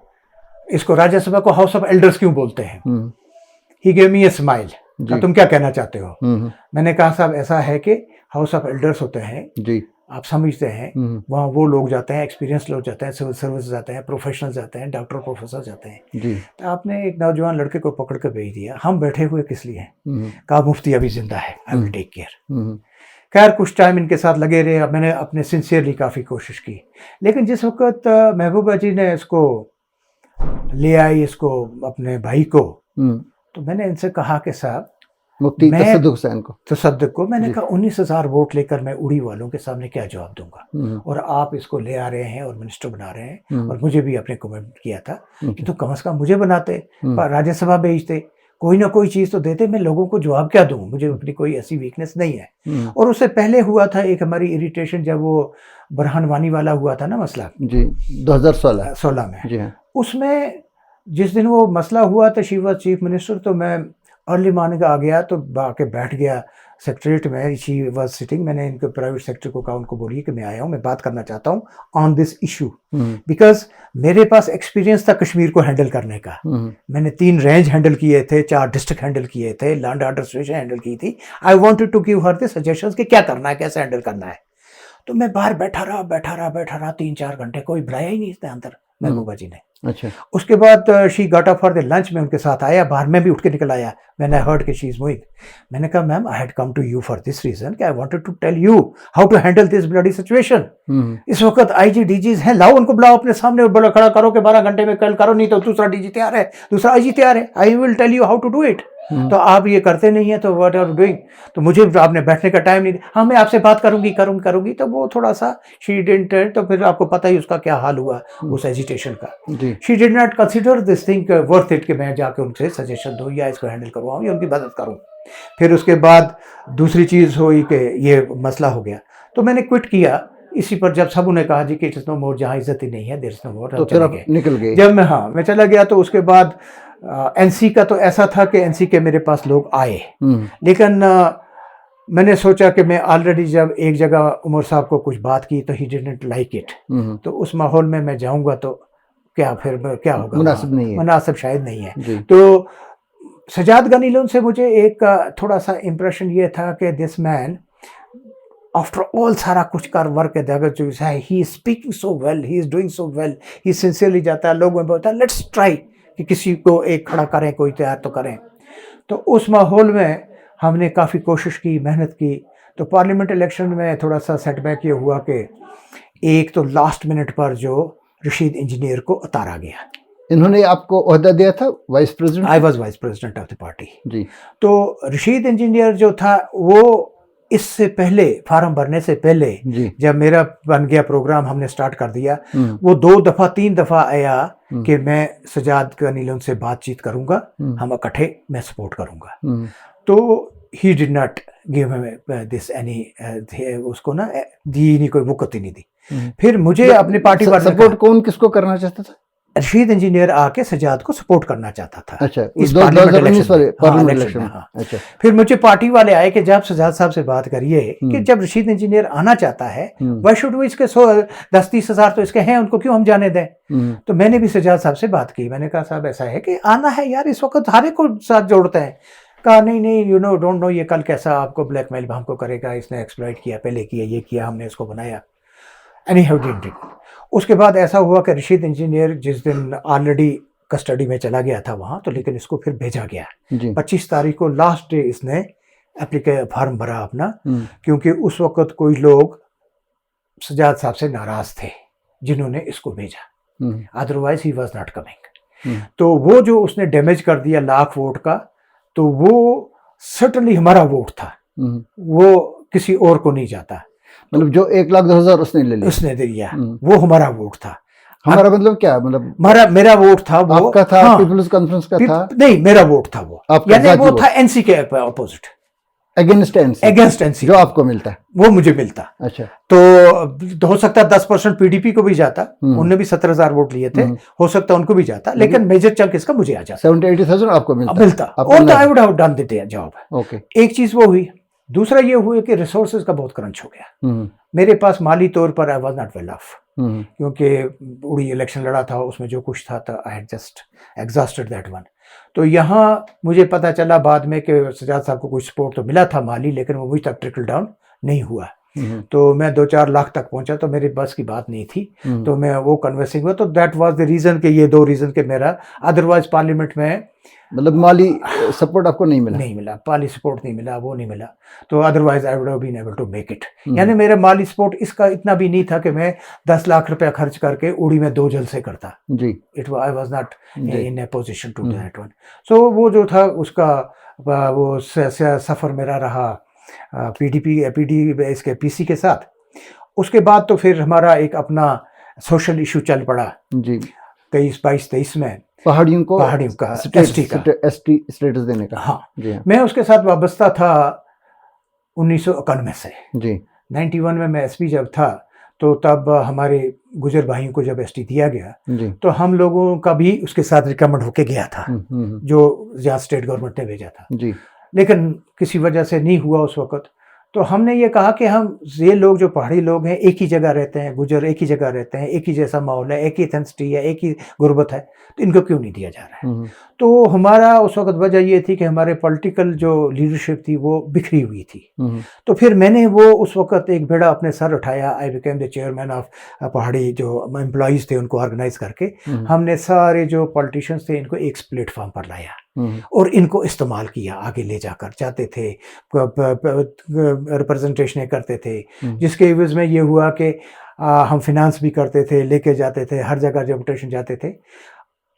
B: इसको राज्यसभा को हाउस ऑफ एल्डर्स क्यों बोलते हैं, he gave me a smile, तुम क्या कहना चाहते हो? मैंने कहा साहब ऐसा है कि हाउस ऑफ एल्डर्स होते हैं जी, आप समझते हैं, वहाँ वो लोग जाते हैं, एक्सपीरियंस लोग जाते हैं, सिविल सर्विस जाते हैं, प्रोफेशनल जाते हैं, डॉक्टर प्रोफेसर जाते हैं जी। तो आपने एक नौजवान लड़के को पकड़ कर भेज दिया, हम बैठे हुए किस लिए हैं? कहा मुफ्ती अभी जिंदा है, आई विल टेक केयर। खैर कुछ टाइम इनके साथ लगे रहे, मैंने अपने सिंसियरली काफ़ी कोशिश की। लेकिन जिस वक्त महबूबा जी ने इसको ले आई, इसको अपने भाई को, तो मैंने इनसे कहा कि साहब
A: मुफ्ती तसद्दुक़ को मैंने कहा 19,000 वोट लेकर मैं उड़ी वालों के सामने क्या जवाब दूंगा, और आप इसको ले आ रहे हैं और मिनिस्टर बना रहे हैं। और मुझे भी अपने कमेंट किया था कि तो कम से कम मुझे बनाते, राज्यसभा भेजते, कोई ना कोई चीज़ तो देते, मैं लोगों को जवाब क्या दूं, मुझे अपनी कोई ऐसी वीकनेस नहीं है। और उससे पहले हुआ था एक हमारी इरिटेशन, जब वो बरहान वानी वाला हुआ था ना मसला जी 2016 में जी, उसमें जिस दिन वो मसला हुआ था शी वाज चीफ मिनिस्टर, तो मैं अर्ली मॉर्निंग आ गया, तो आके बैठ गया सेक्रेटरीट में, शी वाज सिटिंग। मैंने इनके प्राइवेट सेक्रेटरी को कहा, उनको बोलिए कि मैं आया हूँ, मैं बात करना चाहता हूँ ऑन दिस इशू, बिकॉज मेरे पास एक्सपीरियंस था कश्मीर को हैंडल करने का। मैंने 3 रेंज हैंडल किए थे, 4 डिस्ट्रिक्ट हैंडल किए थे, लैंड ऑर्डर सिचुएशन हैंडल की थी। I wanted to give her the suggestions कि क्या करना है, कैसे हैंडल करना है। तो मैं बाहर बैठा रहा 3-4 घंटे, कोई बुलाया ही नहीं इसने अंदर महबूबा जी ने। अच्छा। उसके बाद she got up for the lunch, में उनके साथ आया, बाहर में भी उठ के निकल आया। मैंने हर्ड कि शी इज मूविंग। मैंने कहा ma'am I had come to you for this reason कि I wanted to tell you how to handle this bloody situation. इस वक्त आईजी डीजीज हैं, लाओ उनको बुलाओ अपने सामने और बोला खड़ा करो कि 12 घंटे में कल करो, नहीं तो दूसरा डीजी तैयार है, दूसरा आईजी तैयार है, I will tell you how to do it. तो आप ये करते नहीं है, तो व्हाट आर यू डूइंग? तो मुझे आपने बैठने का टाइम नहीं दिया। हाँ मैं आपसे बात करूंगी। तो वो थोड़ा सा शी डिडंट, तो फिर आपको पता ही उसका क्या हाल हुआ उस एजिटेशन का। She did not consider this thing worth it कि मैं जाके उनसे सजेशन दूँ या इसको हैंडल करवाऊँ या उनकी मदद करूँ। फिर उसके बाद दूसरी चीज़ हुई कि ये मसला हो गया, तो मैंने क्विट किया इसी पर। जब सब उन्हें कहा जी कि इट्स नो मोर, जहाँ इज्जत ही नहीं है, देयर इज नो मोर, तो फिर आप निकल गए। जब मैं चला गया, तो उसके बाद एनसी का तो ऐसा था कि एनसी के मेरे पास लोग आए, लेकिन
B: मैंने सोचा कि मैं ऑलरेडी जब एक जगह उमर साहब को कुछ बात की तो ही डिडंट लाइक इट, तो उस माहौल में मैं जाऊंगा तो क्या होगा,
A: मुनासिब नहीं है,
B: मुनासिब शायद नहीं है।
A: जी।
B: तो सजाद गनी लोन से मुझे एक थोड़ा सा इम्प्रेशन ये था कि दिस मैन आफ्टर ऑल सारा कुछ कर वर्क है, he is speaking so well, he is doing so well, he sincerely जाता है, लोगों में बोलता है लेट्स ट्राई कि किसी को एक खड़ा करें, कोई तैयार तो करें। तो उस माहौल में हमने काफ़ी कोशिश की, मेहनत की। तो पार्लियामेंट इलेक्शन में थोड़ा सा सेटबैक ये हुआ कि एक तो लास्ट मिनट पर जो रशीद इंजीनियर को उतारा गया।
A: इन्होंने आपको ओहदा दिया था vice president?
B: I was vice president of the party
A: जी।
B: तो रशीद इंजीनियर जो था वो इससे पहले, फार्म भरने से पहले
A: जी।
B: जब मेरा बन गया प्रोग्राम, हमने स्टार्ट कर दिया, वो 2 दफा 3 दफा आया कि मैं सजाद गनी लोन से बातचीत करूंगा, हम इकट्ठे, मैं सपोर्ट करूंगा। तो he did not give this any, उसको ना दी नहीं, कोई वक़्त ही नहीं दी। फिर मुझे अपनी पार्टी वाले
A: सपोर्ट कौन किसको करना चाहता था?
B: रशीद इंजीनियर आके सजाद को सपोर्ट करना चाहता था।
A: अच्छा,
B: इस
A: 2019 वाले पार्लियामेंट इलेक्शन में।
B: हाँ।
A: अच्छा।
B: फिर मुझे पार्टी वाले आए कि जब सजाद साहब से बात करिए कि जब रशीद इंजीनियर आना चाहता है, व्हाई शुड वी, इसके 10-30 हज़ार तो इसके हैं, उनको क्यों हम जाने दें? तो मैंने भी सजाद साहब से बात की, मैंने कहा साहब ऐसा है कि आना है यार, इस वक्त हर एक को साथ जोड़ते हैं। कहा नहीं यू नो डोंट नो, ये कल कैसा आपको ब्लैकमेल हमको करेगा, इसने एक्सप्लॉइट किया, पहले किया, ये किया, हमने इसको बनाया। Any how did it. उसके बाद ऐसा हुआ कि रशीद इंजीनियर जिस दिन ऑलरेडी कस्टडी में चला गया था वहाँ, तो लेकिन इसको फिर भेजा गया 25 तारीख को, लास्ट डे इसने फॉर्म भरा अपना, क्योंकि उस वक्त कोई लोग सजाद साहब से नाराज थे जिन्होंने इसको भेजा, otherwise he was not coming. तो वो जो उसने डैमेज कर दिया लाख वोट का, तो वो सर्टनली हमारा वोट था, वो किसी और को नहीं जाता।
A: मतलब जो 1,02,000 उसने ले लिया,
B: उसने दिया, वो हमारा वोट था।
A: हमारा मतलब क्या, मतलब
B: मेरा वोट था, वो
A: आपका था? हाँ, पीपल्स कॉन्फ्रेंस का था?
B: नहीं, मेरा वोट था वो, यानी वो था एनसी के अपोजिट, अगेंस्ट एनसी,
A: जो आपको मिलता है
B: वो मुझे मिलता।
A: अच्छा।
B: तो हो सकता 10% पीडीपी को भी जाता, उनने भी 17,000 वोट लिए थे, हो सकता उनको भी जाता, लेकिन मेजर चंक इसका मुझे आ जाता,
A: 70-80,000 आपको मिलता।
B: और तो आई would have done the job.
A: Okay.
B: एक चीज वो हुई। दूसरा ये हुआ कि रिसोर्सेज का बहुत क्रंच हो गया मेरे पास, माली तौर पर आई वाज नॉट वेल ऑफ, क्योंकि उड़ी इलेक्शन लड़ा था, उसमें जो कुछ था I had just exhausted that one. तो यहाँ मुझे पता चला बाद में कि सजाद साहब को कुछ सपोर्ट तो मिला था माली, लेकिन वो मुझ तक ट्रिकल डाउन नहीं हुआ। तो मैं 2-4 लाख तक पहुंचा, तो मेरी बस की बात नहीं थी, तो मैं वो कन्वर्सिंग हुआ। तो दैट वाज द रीजन कि ये 2 रीजन के मेरा, अदरवाइज पार्लियामेंट में
A: मतलब माली सपोर्ट आपको नहीं मिला,
B: माली सपोर्ट नहीं मिला, वो नहीं मिला, तो otherwise I would have been able to make it. यानी मेरा माली सपोर्ट इसका इतना भी नहीं था कि मैं 10 लाख रुपया खर्च करके उड़ी में 2 जलसे करता जी। I was not in a position to do that one. So वो जो था उसका वो सफ़र मेरा रहा पीडी इसके पीसी के साथ। उसके बाद तो फिर हमारा एक अपना सोशल इशू चल पड़ा जी, 23 में पहाड़ियों का एसटी
A: स्टेटस देने का।
B: हाँ जी, मैं उसके साथ वाबस्ता था 1991 से जी। 91 में मैं एसपी जब था, तो तब हमारे गुजर भाइयों को जब एसटी दिया गया जी, तो हम लोगों का भी उसके साथ रिकमेंड होके गया था, जो जहाँ स्टेट गवर्नमेंट ने भेजा था जी, लेकिन किसी वजह से नहीं हुआ उस वक्त। तो हमने ये कहा कि हम ये लोग जो पहाड़ी लोग हैं, एक ही जगह रहते हैं, गुजर एक ही जगह रहते हैं, एक ही जैसा माहौल है, एक ही एथेंसिटी है, एक ही गुर्बत है, तो इनको क्यों नहीं दिया जा रहा है। तो हमारा उस वक्त वजह ये थी कि हमारे पॉलिटिकल जो लीडरशिप थी वो बिखरी हुई थी। तो फिर मैंने वो उस वक्त एक बेड़ा अपने सर उठाया, I became the chairman of पहाड़ी जो एम्प्लॉइज थे उनको ऑर्गेनाइज करके हमने सारे जो पॉलिटिशियंस थे इनको एक प्लेटफॉर्म पर लाया और इनको इस्तेमाल किया, आगे ले जाकर जाते थे, रिप्रेजेंटेशनें करते थे, जिसके एवज में ये हुआ कि हम फिनांस भी करते थे, लेके जाते थे, हर जगह डेपुटेशन जाते थे।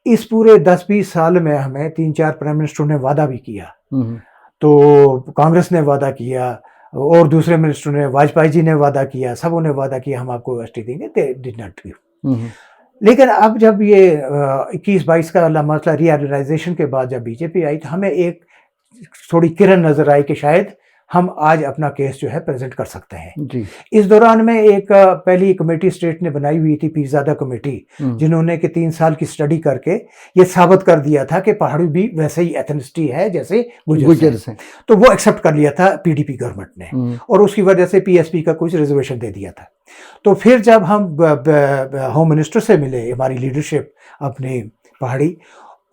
B: इस पूरे 10-20 साल में हमें 3-4 प्राइम मिनिस्टरों ने वादा भी किया, तो कांग्रेस ने वादा किया और दूसरे मिनिस्टरों ने, वाजपेयी जी ने वादा किया, सबों ने वादा किया हम आपको एसटी देंगे, दे डिड नॉट गिव। लेकिन अब जब ये 21-22 का मसला रीऑर्गेनाइजेशन के बाद जब बीजेपी आई, तो हमें एक थोड़ी किरण नजर आई कि शायद हम आज अपना केस जो है प्रेजेंट कर सकते हैं।
A: जी।
B: इस दौरान में एक पहली कमेटी स्टेट ने बनाई हुई थी, पीरजादा कमेटी, जिन्होंने कि 3 साल की स्टडी करके ये साबित कर दिया था कि पहाड़ी भी वैसे ही एथनिसिटी है जैसे गुजर से। तो वो एक्सेप्ट कर लिया था पीडीपी गवर्नमेंट ने, और उसकी वजह से पीएसपी का कुछ रिजर्वेशन दे दिया था। तो फिर जब हम होम मिनिस्टर से मिले, हमारी लीडरशिप अपनी पहाड़ी,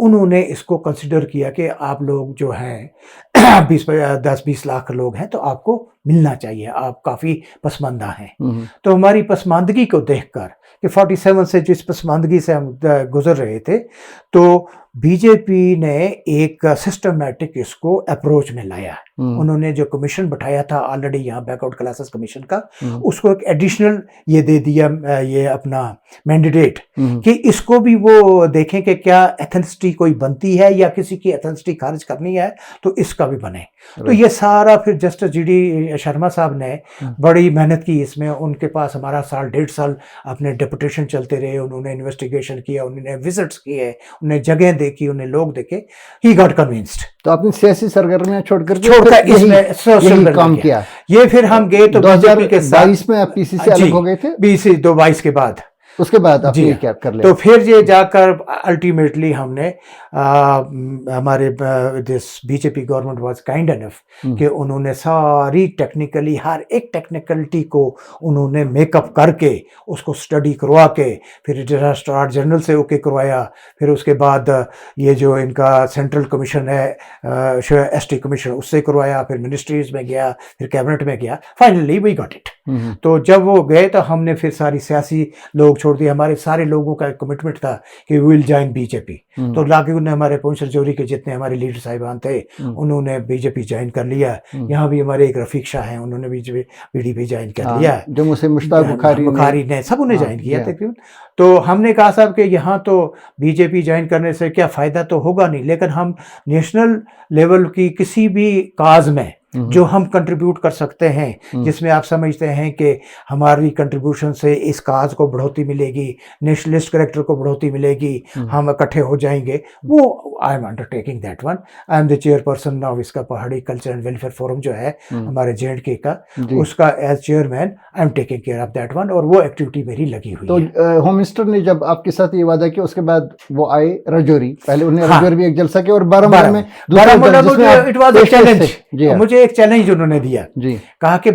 B: उन्होंने इसको कंसिडर किया कि आप लोग जो हैं 10-20 लाख लोग हैं, तो आपको मिलना चाहिए, आप काफ़ी पसमानदा हैं। तो हमारी पसमानदगी को देखकर कि 47 से जिस पसमानदगी से हम गुजर रहे थे, तो बीजेपी ने एक सिस्टमैटिक इसको अप्रोच में लाया। उन्होंने जो कमीशन बैठाया था ऑलरेडी यहाँ बैकवर्ड क्लासेस कमीशन का, उसको एक एडिशनल ये दे दिया, ये अपना मैंडेट कि इसको भी वो देखें कि क्या एथेनिसिटी कोई बनती है या किसी की एथेनिसिटी खारिज करनी है, तो इसका भी बने। तो ये सारा फिर जस्टिस जीडी शर्मा साहब ने बड़ी मेहनत की इसमें। उनके पास हमारा 1.5 साल अपने डेपुटेशन चलते रहे, उन्होंने इन्वेस्टिगेशन किया, उन्होंने विजिट्स किए, उन्हें जगह देखी, उन्हें लोग देखे, ही गॉट कन्विंस्ड।
A: तो आपने सियासी सरगर्मियां छोड़कर
B: इसमें सोशल काम किया। ये फिर हम गए तो
A: 2022 में आप पीसी से अलग हो गए थे।
B: 22 के बाद,
A: उसके बाद आपने क्या कर लिया?
B: तो फिर ये जाकर अल्टीमेटली हमने हमारे BJP government was kind enough कि उन्होंने सारी टेक्निकली हर एक टेक्निकलिटी को उन्होंने मेकअप करके उसको स्टडी करवा के फिर रजिस्ट्रार जनरल से ओके करवाया। फिर उसके बाद ये जो इनका सेंट्रल कमीशन है एसटी कमीशन, उससे करवाया, फिर मिनिस्ट्रीज में गया, फिर कैबिनेट में गया, फाइनली वी गॉट इट। तो जब वो गए तो हमने फिर सारी सियासी लोग छोड़ दिए। हमारे सारे लोगों का कमिटमेंट था कि विल जॉइन बीजेपी। तो लाके उन्होंने हमारे पहुंच जोरी के जितने हमारे लीडर साहिबान थे उन्होंने बीजेपी ज्वाइन कर लिया। यहाँ भी हमारे एक रफीक शाह हैं, उन्होंने बीजेपी ज्वाइन कर लिया।
A: जम्मू से मुश्ताक बुखारी
B: ने सब उन्हें ज्वाइन किया तकरीबन। तो हमने कहा साहब कि यहाँ तो बीजेपी ज्वाइन करने से क्या फ़ायदा तो होगा नहीं, लेकिन हम नेशनल लेवल की किसी भी काज में जो हम कंट्रीब्यूट कर सकते हैं, जिसमें आप समझते हैं कि हमारी कंट्रीब्यूशन से इस काज को बढ़ोतरी मिलेगी, नेशनलिस्ट कैरेक्टर को बढ़ोतरी मिलेगी, हम इकट्ठे हो जाएंगे, वो I am undertaking that one. I am the chairperson now इसका पहाड़ी कल्चर एंड वेलफेयर फोरम जो है हमारे JNK का, उसका as chairman I am taking care of that one, और वो एक्टिविटी मेरी लगी हुई
A: तो
B: है।
A: होम मिनिस्टर ने जब आपके साथ ये वादा किया, उसके बाद वो आए रजौरी, पहले उन्होंने रजौरी भी एक जलसा किया और बारामूला में
B: इट वाज अ चैलेंज, मुझे एक चैलेंज उन्होंने दिया जी। कहा कि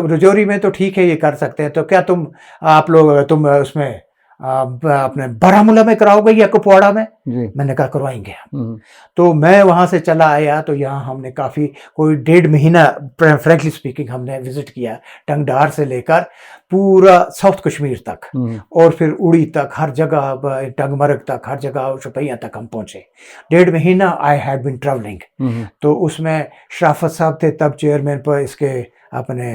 B: रजौरी में तो ठीक है ये कर सकते हैं, तो क्या तुम उसमें अपने बारामूला में कराओगे या कुपवाड़ा में? मैंने कहा करवाएंगे। तो मैं वहां से चला आया, तो यहाँ हमने काफी कोई 1.5 महीना फ्रैंकली स्पीकिंग हमने विजिट किया, टंगडार से लेकर पूरा साउथ कश्मीर तक और फिर उड़ी तक, हर जगह टंगमर्ग तक, हर जगह शुपैया तक हम पहुंचे। 1.5 महीना आई हैड बीन ट्रैवलिंग। तो उसमें शराफत साहब थे तब चेयरमैन पर इसके अपने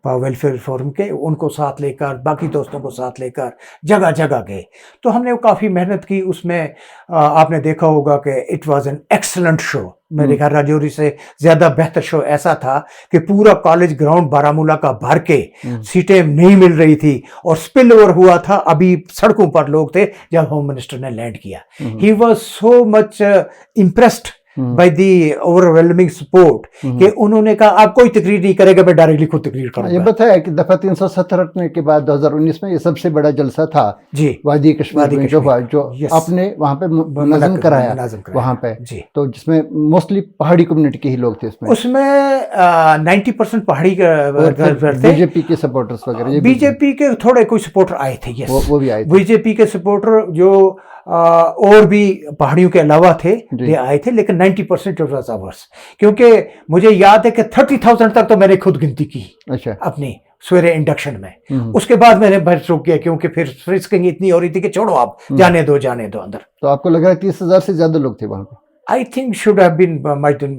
B: वेलफेयर फोरम के, उनको साथ लेकर, बाकी दोस्तों को साथ लेकर जगह जगह गए। तो हमने वो काफ़ी मेहनत की उसमें। आपने देखा होगा कि it was an excellent show. मेरे ख्याल राजौरी से ज़्यादा बेहतर शो ऐसा था कि पूरा कॉलेज ग्राउंड बारामूला का भर के, सीटें नहीं मिल रही थी और स्पिल ओवर हुआ था, अभी सड़कों पर लोग थे जब होम मिनिस्टर ने लैंड किया। He was so much impressed by the overwhelming support कि उन्होंने कहा आप कोई तकरीर नहीं करेगा, मैं डायरेक्टली खुद तकरीर करूंगा।
A: ये बताया कि दफा 370 रखने के बाद 2019 में ये सबसे बड़ा जलसा था जी, वादी कश्मीर में जो आपने वहां पे मुनज़्ज़म कराया वहां पे जी। तो जिसमें मोस्टली पहाड़ी कम्युनिटी के ही लोग थे
B: उसमें 90% पहाड़ी
A: बीजेपी के सपोर्टर्स वगैरह,
B: बीजेपी के थोड़े कोई सपोर्टर आए थे,
A: वो भी आए थे।
B: बीजेपी के सपोर्टर जो और भी पहाड़ियों के अलावा थे ये आए थे, लेकिन 90% ऑफ आवर्स, क्योंकि मुझे याद है कि 30,000 तक तो मैंने खुद गिनती की अच्छा अपनी सवेरे इंडक्शन में। उसके बाद मैंने भर रोक किया क्योंकि फिर फ्रिस्किंग इतनी हो रही थी कि छोड़ो आप, जाने दो अंदर।
A: तो आपको लग रहा है 30,000 से ज्यादा लोग थे वहां पे?
B: I think should have been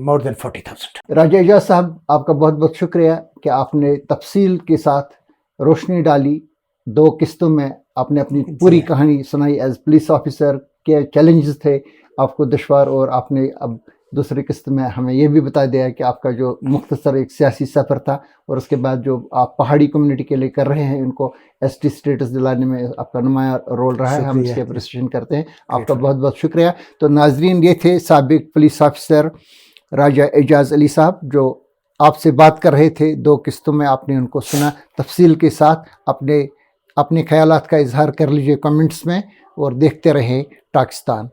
B: more than 40,000।
A: Raja Ejaz साहब, आपका बहुत बहुत शुक्रिया कि आपने तफसील के साथ रोशनी डाली। 2 किस्तों में आपने अपनी पूरी कहानी सुनाई। एज पुलिस ऑफिसर के चैलेंजेस थे आपको दुश्वार, और आपने अब दूसरी किस्त में हमें यह भी बता दिया कि आपका जो मुख्तसर एक सियासी सफ़र था और उसके बाद जो आप पहाड़ी कम्युनिटी के लिए कर रहे हैं, उनको ST स्टेटस दिलाने में आपका नुमाया रोल रहा है। हम इसकी अप्रिसिएशन करते हैं। आपका बहुत बहुत शुक्रिया। तो नाजरीन, ये थे साबिक पुलिस ऑफिसर राजा एजाज अली साहब, जो आपसे बात कर रहे थे। 2 किस्तों में आपने उनको सुना। तफसील के साथ अपने ख्यालात का इजहार कर लीजिए कमेंट्स में और देखते रहें पाकिस्तान।